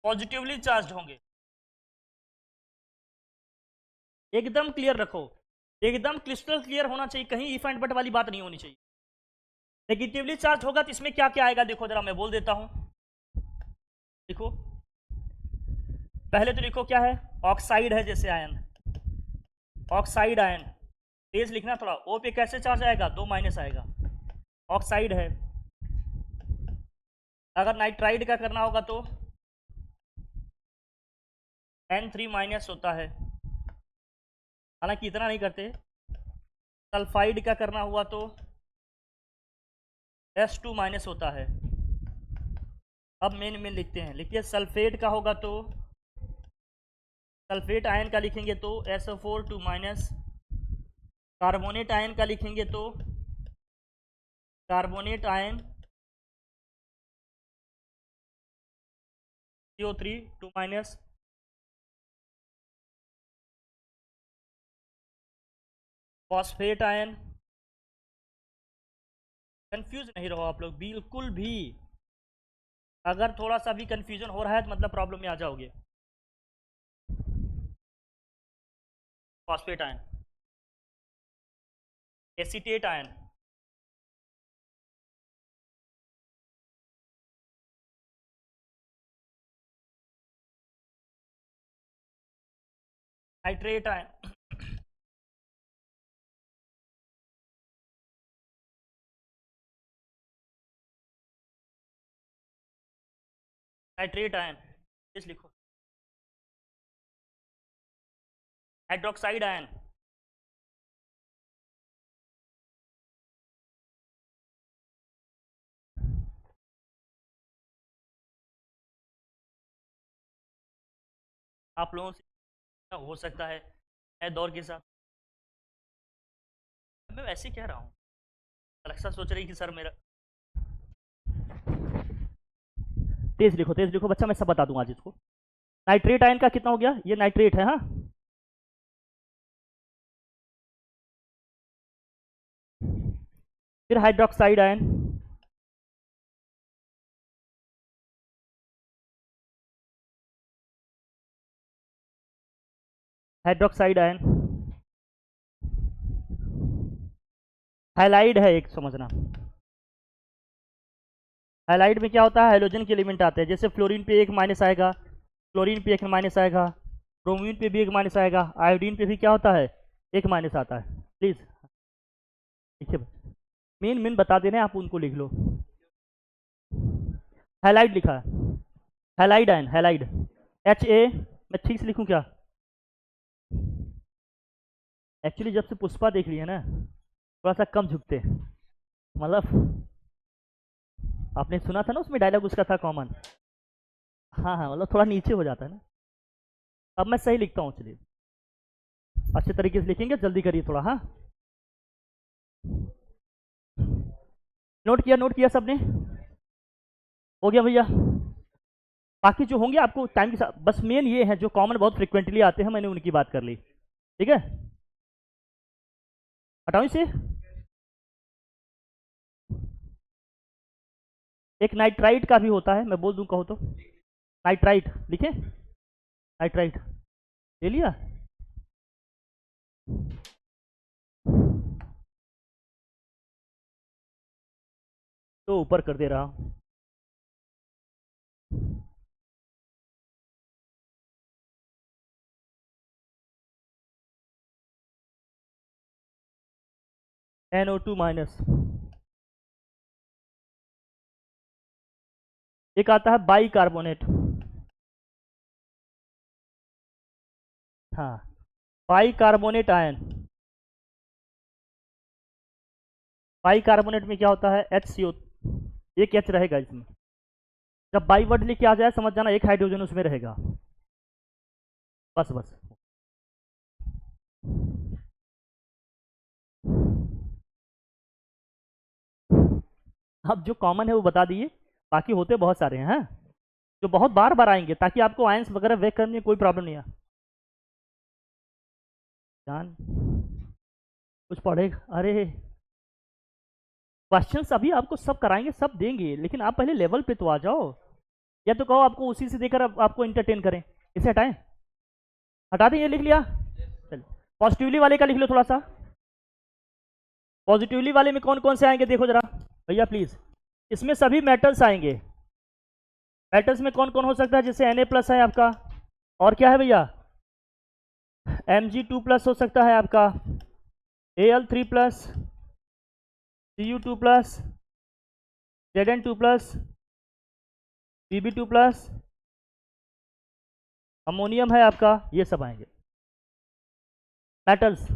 पॉजिटिवली चार्ज होंगे। एकदम क्लियर रखो, एकदम क्रिस्टल क्लियर होना चाहिए, कहीं इफ एंड बट वाली बात नहीं होनी चाहिए। नेगेटिवली चार्ज होगा तो इसमें क्या क्या आएगा, देखो जरा मैं बोल देता हूं। देखो पहले तो लिखो क्या है, ऑक्साइड है, जैसे आयन, ऑक्साइड आयन, तेज लिखना थोड़ा, ओ पे कैसे चार्ज आएगा, 2 माइनस आएगा, ऑक्साइड है। अगर नाइट्राइड का करना होगा तो N3 माइनस होता है, हालांकि इतना नहीं करते। सल्फाइड का करना हुआ तो S2 माइनस होता है। अब मेन में लिखते हैं, लिखिए सल्फेट का होगा तो, सल्फेट आयन का लिखेंगे तो SO4 2 माइनस, कार्बोनेट आयन का लिखेंगे तो carbonate ion CO3 2 minus, phosphate ion. Confuse नहीं रहो आप लोग बिल्कुल भी, अगर थोड़ा सा भी कंफ्यूजन हो रहा है तो मतलब प्रॉब्लम में आ जाओगे। Phosphate ion, acetate ion, nitrate ion, nitrate ion, इस लिखो, हाइड्रोक्साइड आयन, आप लोगों से हो सकता है दौर के साथ, मैं वैसे ही कह रहा हूँ। अलक्सा सोच रही कि सर मेरा, तेज लिखो बच्चा, मैं सब बता दूंगा आज इसको। नाइट्रेट आयन का कितना हो गया, ये नाइट्रेट है, हाँ, फिर hydroxide ion, hydroxide ion, halide है एक, समझना हैलाइड में क्या होता है, हाइड्रोजन के एलिमेंट आते हैं, जैसे फ्लोरीन पे एक माइनस आएगा, क्लोरीन पे एक माइनस आएगा, ब्रोमीन पे भी एक माइनस आएगा, आयोडीन पे भी क्या होता है, एक माइनस आता है। प्लीज देखिए, मेन मेन बता दे रहे हैं, आप उनको लिख लो। हैलाइड लिखा है, हैलाइड आयन, हैलाइड, HA, मैं ठीक से लिखूं क्या, एक्चुअली जब से पुष्पा देख ली है ना, थोड़ा सा कम झुकते, मतलब आपने सुना था ना उसमें डायलॉग उसका था कॉमन, हाँ हाँ, मतलब थोड़ा नीचे हो जाता है ना। अब मैं सही लिखता हूँ, चलिए अच्छे तरीके से लिखेंगे, जल्दी करिए थोड़ा, हाँ। नोट किया सबने, हो गया भैया। बाकी जो होंगे आपको टाइम के साथ, बस मेन ये है जो कॉमन बहुत फ्रिक्वेंटली आते हैं, मैंने उनकी बात कर ली, ठीक है, हटाओ इसे। एक नाइट्राइट का भी होता है, मैं बोल दूं कहो तो। नाइट्राइट लिखे, नाइट्राइट ले लिया। तो ऊपर कर दे रहा हूं। NO2 minus. एक आता है बाई कार्बोनेट। हाँ, by carbonate ion. By carbonate में क्या होता है, HCO, एक H रहेगा इसमें। जब बाई वर्ड लिख के आ जाए समझ जाना एक हाइड्रोजन उसमें रहेगा। बस बस। अब जो कॉमन है वो बता दिए, बाकी होते बहुत सारे हैं, हाँ? जो बहुत बार बार आएंगे, ताकि आपको आयंस वगैरह वेक करने में कोई प्रॉब्लम नहीं है। जान कुछ पढ़ेगा, अरे क्वेश्चंस अभी आपको सब कराएंगे, सब देंगे, लेकिन आप पहले लेवल पे तो आ जाओ। या तो कहो आपको उसी से देकर आपको इंटरटेन करें। इसे हटाएं, हटा दें, ये लिख लिया। चलिए पॉजिटिवली वाले का लिख लो थोड़ा सा। पॉजिटिवली वाले में कौन कौन से आएंगे देखो जरा भैया प्लीज। इसमें सभी मेटल्स आएंगे। मेटल्स में कौन कौन हो सकता है, जैसे Na+ है आपका, और क्या है भैया, Mg2+ हो सकता है आपका, Al3+, Cu2+, Zn2+, Pb2+, ammonium है आपका, ये सब आएंगे। मेटल्स,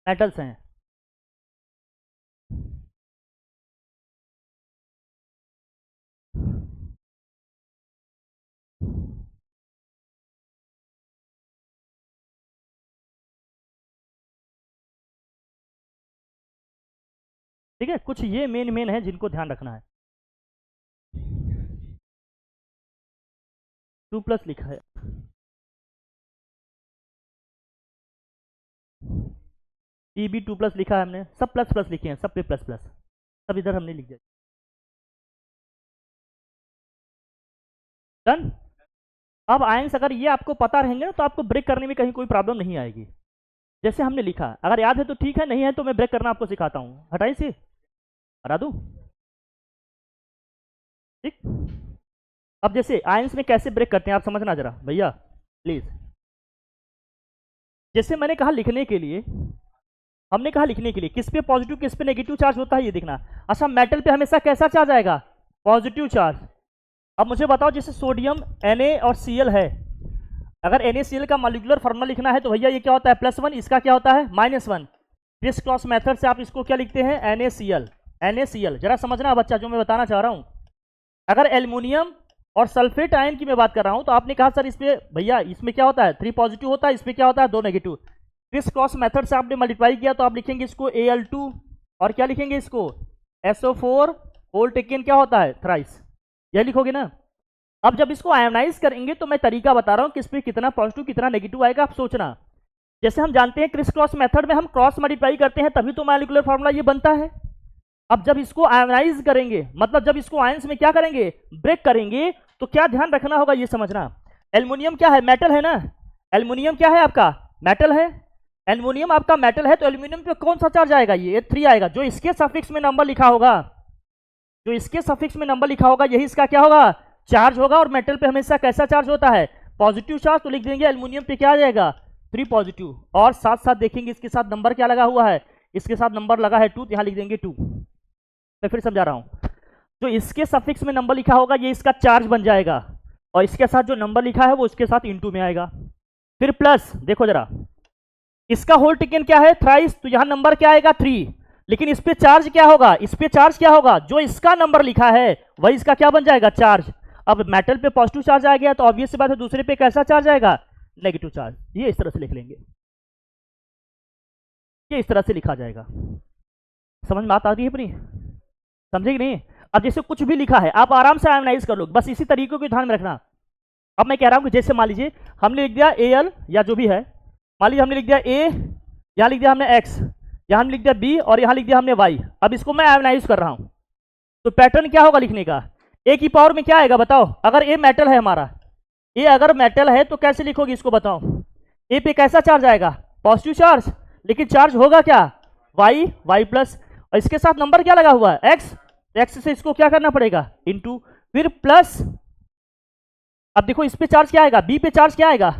मेटल्स हैं। ठीक है, कुछ ये मेन मेन है जिनको ध्यान रखना है। 2+ लिखा है, Pb2+ लिखा है हमने, सब प्लस प्लस लिखे हैं, सब पे प्लस प्लस, सब इधर हमने लिख दिया। डन। अब आयंस अगर ये आपको पता रहेंगे ना तो आपको ब्रेक करने में कहीं कोई प्रॉब्लम नहीं आएगी। जैसे हमने लिखा, अगर याद है तो ठीक है, नहीं है तो मैं ब्रेक करना आपको सिखाता हूँ। हटाई से हटा दूँ, ठीक। अब जैसे आयंस में कैसे ब्रेक करते हैं आप समझना जरा भैया प्लीज। जैसे मैंने कहा लिखने के लिए, हमने कहा लिखने के लिए किस पे पॉजिटिव किस पे नेगेटिव चार्ज होता है ये देखना। अच्छा, मेटल पे हमेशा कैसा चार्ज आएगा, पॉजिटिव चार्ज। अब मुझे बताओ, जैसे सोडियम Na और Cl है, अगर NaCl का मॉलिक्यूलर फॉर्मूला लिखना है तो भैया ये क्या होता है, +1, इसका क्या होता है, -1। क्रिस क्रॉस मेथड से आप इसको क्या लिखते हैं, NaCl। NaCl जरा समझना बच्चा जो मैं बताना चाह रहा हूं। अगर एल्युमिनियम और सल्फेट आयन की मैं बात कर रहा हूं तो आपने कहा सर इसमें भैया इसमें क्या होता है, 3 पॉजिटिव होता है, इसमें क्या होता है, 2 नेगेटिव। क्रिस क्रॉस मेथड से आपने मल्टीप्लाई किया तो आप लिखेंगे इसको Al2, और क्या लिखेंगे इसको, SO4 होल टेकन क्या होता है, थ्राइस, यह लिखोगे ना। अब जब इसको आयोनाइज करेंगे तो मैं तरीका बता रहा हूं किस पे कितना पॉजिटिव कितना नेगेटिव आएगा, आप सोचना। जैसे हम जानते हैं क्रिस क्रॉस मेथड में हम क्रॉस मल्टीप्लाई करते हैं तभी तो मॉलिक्यूलर फार्मूला ये बनता है। अब जब इसको आयोनाइज करेंगे, मतलब जब इसको आयंस में क्या करेंगे, ब्रेक करेंगे, तो क्या ध्यान रखना होगा ये समझना। एल्युमिनियम क्या है, मेटल है ना, एल्युमिनियम क्या है आपका, मेटल है। एल्युमिनियम आपका मेटल है तो एल्युमिनियम पे कौन सा चार्ज आएगा, ये 3 आएगा। जो इसके सफिक्स में नंबर लिखा होगा, जो इसके सफिक्स में नंबर लिखा होगा यही इसका क्या होगा, चार्ज होगा। और मेटल पे हमेशा कैसा चार्ज होता है, पॉजिटिव चार्ज। तो लिख देंगे एल्युमिनियम पे क्या आ जाएगा, 3 पॉजिटिव। और साथ साथ देखेंगे इसके साथ नंबर क्या लगा हुआ है, इसके साथ नंबर लगा है 2, यहां लिख देंगे 2। मैं फिर समझा रहा हूं, जो इसके सफिक्स में नंबर लिखा होगा ये इसका चार्ज बन जाएगा, और इसके साथ जो नंबर लिखा है वो इसके साथ इंटू में आएगा। फिर प्लस, देखो जरा, इसका होल टेकन क्या है, थ्राइस, तो यहां नंबर क्या आएगा, 3। लेकिन इस पे चार्ज क्या होगा, इस पे चार्ज क्या होगा, जो इसका नंबर लिखा है वही इसका क्या बन जाएगा, चार्ज। अब मेटल पे पॉजिटिव चार्ज आ गया तो ऑब्वियस सी बात है दूसरे पे कैसा चार्ज आएगा, नेगेटिव चार्ज। ये इस तरह से लिख लेंगे, ये इस तरह से लिखा जाएगा। समझ में बात आ गई अपनी, समझे कि नहीं। अब जैसे कुछ भी लिखा है आप आराम से आयोनाइज कर लो, बस इसी तरीके को ध्यान में रखना। अब मैं कह रहा हूं कि जैसे मान लीजिए हमने लिख दिया Al या जो भी है, मान लीजिए हमने लिख दिया A, यहां लिख दिया हमने X, यहां लिख दिया B, और यहां लिख दिया हमने Y। अब इसको मैं आयोनाइज कर रहा हूं, तो पैटर्न क्या होगा लिखने का, ए की पावर में क्या आएगा बताओ, अगर ए मेटल है हमारा, ए अगर मेटल है तो कैसे लिखोगे इसको बताओ, ए पे कैसा चार्ज आएगा, पॉजिटिव चार्ज, लेकिन चार्ज होगा क्या, वाई, वाई प्लस, और इसके साथ नंबर क्या लगा हुआ है एक्स, एक्स से इसको क्या करना पड़ेगा इनटू, फिर प्लस, अब देखो इस पे चार्ज क्या आएगा, बी पे चार्ज क्या आएगा,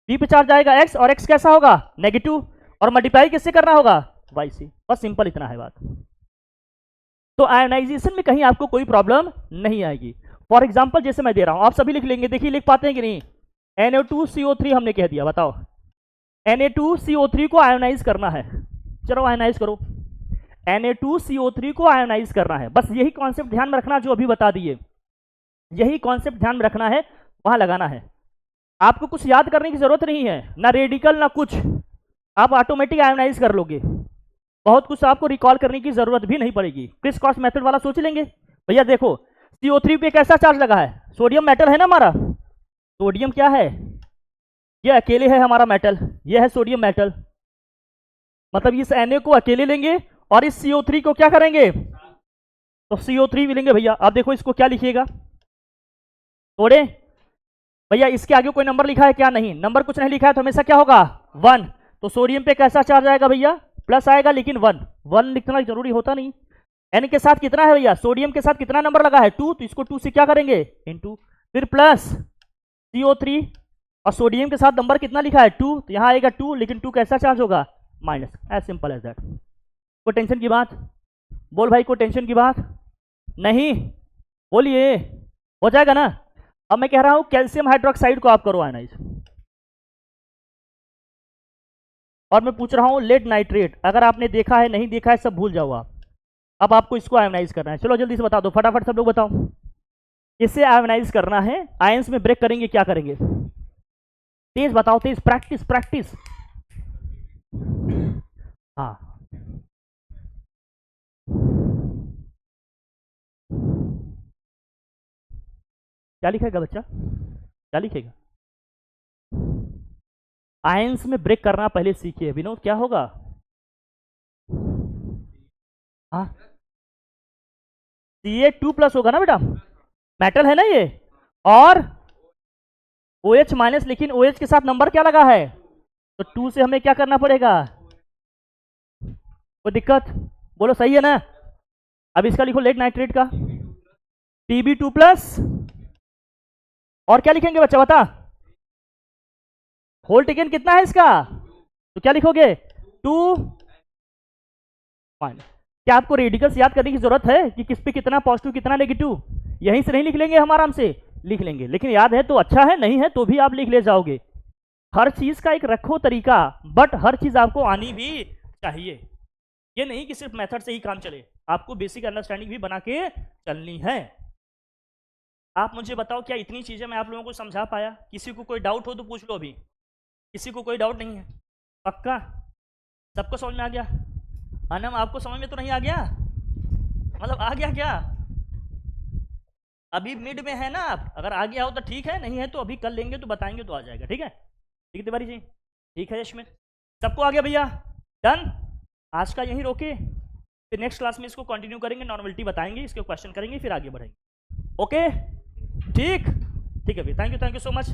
बी पे चार्ज आएगा एक्स, और एक्स कैसा होगा नेगेटिव, और मल्टीप्लाई किससे करना होगा वाई से, बस सिंपल इतना है बात। तो आयोनाइजेशन में कहीं आपको कोई प्रॉब्लम नहीं आएगी। फॉर एग्जांपल जैसे मैं दे रहा हूं, आप सभी लिख लेंगे, देखिए लिख पाते हैं कि नहीं, Na2CO3 हमने कह दिया, बताओ Na2CO3 को आयोनाइज करना है, चलो आयोनाइज करो, Na2CO3 को आयोनाइज करना है, बस यही कॉन्सेप्ट ध्यान में रखना जो अभी बता दिए, यही कॉन्सेप्ट ध्यान में रखना है, वहां लगाना है, आपको कुछ याद करने की जरूरत नहीं है, ना रेडिकल ना कुछ, आप ऑटोमेटिक आयोनाइज कर लोगे, बहुत कुछ आपको रिकॉल करने की जरूरत भी नहीं पड़ेगी, क्रिस क्रॉस मेथड वाला सोच लेंगे। भैया देखो CO3 पे कैसा चार्ज लगा है, सोडियम मेटल है ना हमारा, सोडियम क्या है, ये अकेले है हमारा मेटल, ये है सोडियम मेटल, मतलब इस Na को अकेले लेंगे और इस CO3 को क्या करेंगे, तो CO3 भी लेंगे भैया। आप देखो इसको क्या लिखिएगा, थोड़े भैया इसके आगे कोई नंबर लिखा है क्या, नहीं, नंबर कुछ नहीं लिखा है तो हमेशा क्या होगा 1, तो सोडियम पे कैसा चार्ज आएगा भैया प्लस आएगा, लेकिन 1 लिखना जरूरी होता नहीं, N के साथ कितना है भैया, सोडियम के साथ कितना नंबर लगा है 2, तो इसको 2 से क्या करेंगे इनटू, फिर प्लस CO3, और सोडियम के साथ नंबर कितना लिखा है 2, तो यहां आएगा 2, लेकिन 2 कैसा चार्ज होगा minus, as simple as that. कोई टेंशन की बात, बोल भाई कोई टेंशन की बात नहीं, बोलिए हो जाएगा ना। अब मैं कह रहा हूं कैल्शियम हाइड्रोक्साइड को आप करो आयनाइज, और मैं पूछ रहा हूं लेड नाइट्रेट, अगर आपने देखा है नहीं देखा है सब भूल जाओ आप, अब आपको इसको आयोनाइज करना है, चलो जल्दी से बता दो फटाफट सब लोग बताओ, इसे आयोनाइज करना है, आयंस में ब्रेक करेंगे, क्या करेंगे तेज बताओ, तेज, प्रैक्टिस प्रैक्टिस, हाँ क्या लिखेगा बच्चा, क्या लिखेगा, आयंस में ब्रेक करना पहले सीखिए, विनोद क्या होगा, हाँ Ca2+ होगा ना बेटा, मेटल है ना ये, और OH माइनस, लेकिन OH के साथ नंबर क्या लगा है, तो 2 से हमें क्या करना पड़ेगा, कोई दिक्कत बोलो, सही है ना। अब इसका लिखो लेड नाइट्रेट का Tb2+, और क्या लिखेंगे बच्चा बता, होल टेकन कितना है इसका, तो क्या लिखोगे 2 माइनस, क्या आपको रेडिकल्स याद करने की जरूरत है कि किस पे कितना पॉजिटिव कितना नेगेटिव, यहीं से नहीं लिख लेंगे हम आराम से लिख लेंगे, लेकिन याद है तो अच्छा है, नहीं है तो भी आप लिख ले जाओगे, हर चीज का एक रखो तरीका, बट हर चीज आपको आनी भी चाहिए, ये नहीं कि सिर्फ मेथड से ही काम चले, आपको बेसिक अंडरस्टैंडिंग भी बना के चलनी है। आप मुझे बताओ क्या इतनी चीजें मैं आप लोगों को समझा पाया, किसी को कोई डाउट हो तो पूछ लो, अभी किसी को कोई डाउट नहीं है, पक्का सबको समझ में आ गया, अनम आपको समझ में तो नहीं आ गया, मतलब आ गया क्या, अभी मिड में है ना आप, अगर आ गया हो तो ठीक है, नहीं है तो अभी कर लेंगे तो बताएंगे तो आ जाएगा, ठीक है, ठीक है तिवारी जी, ठीक है यशमित, सबको आ गया भैया, डन, आज का यहीं रोके, फिर नेक्स्ट क्लास में इसको कंटिन्यू करेंगे, नॉर्मलिटी बताएंगे, इसके क्वेश्चन करेंगे, फिर आगे बढ़ेंगे, ओके ठीक, ठीक है भैया, थैंक यू सो मच।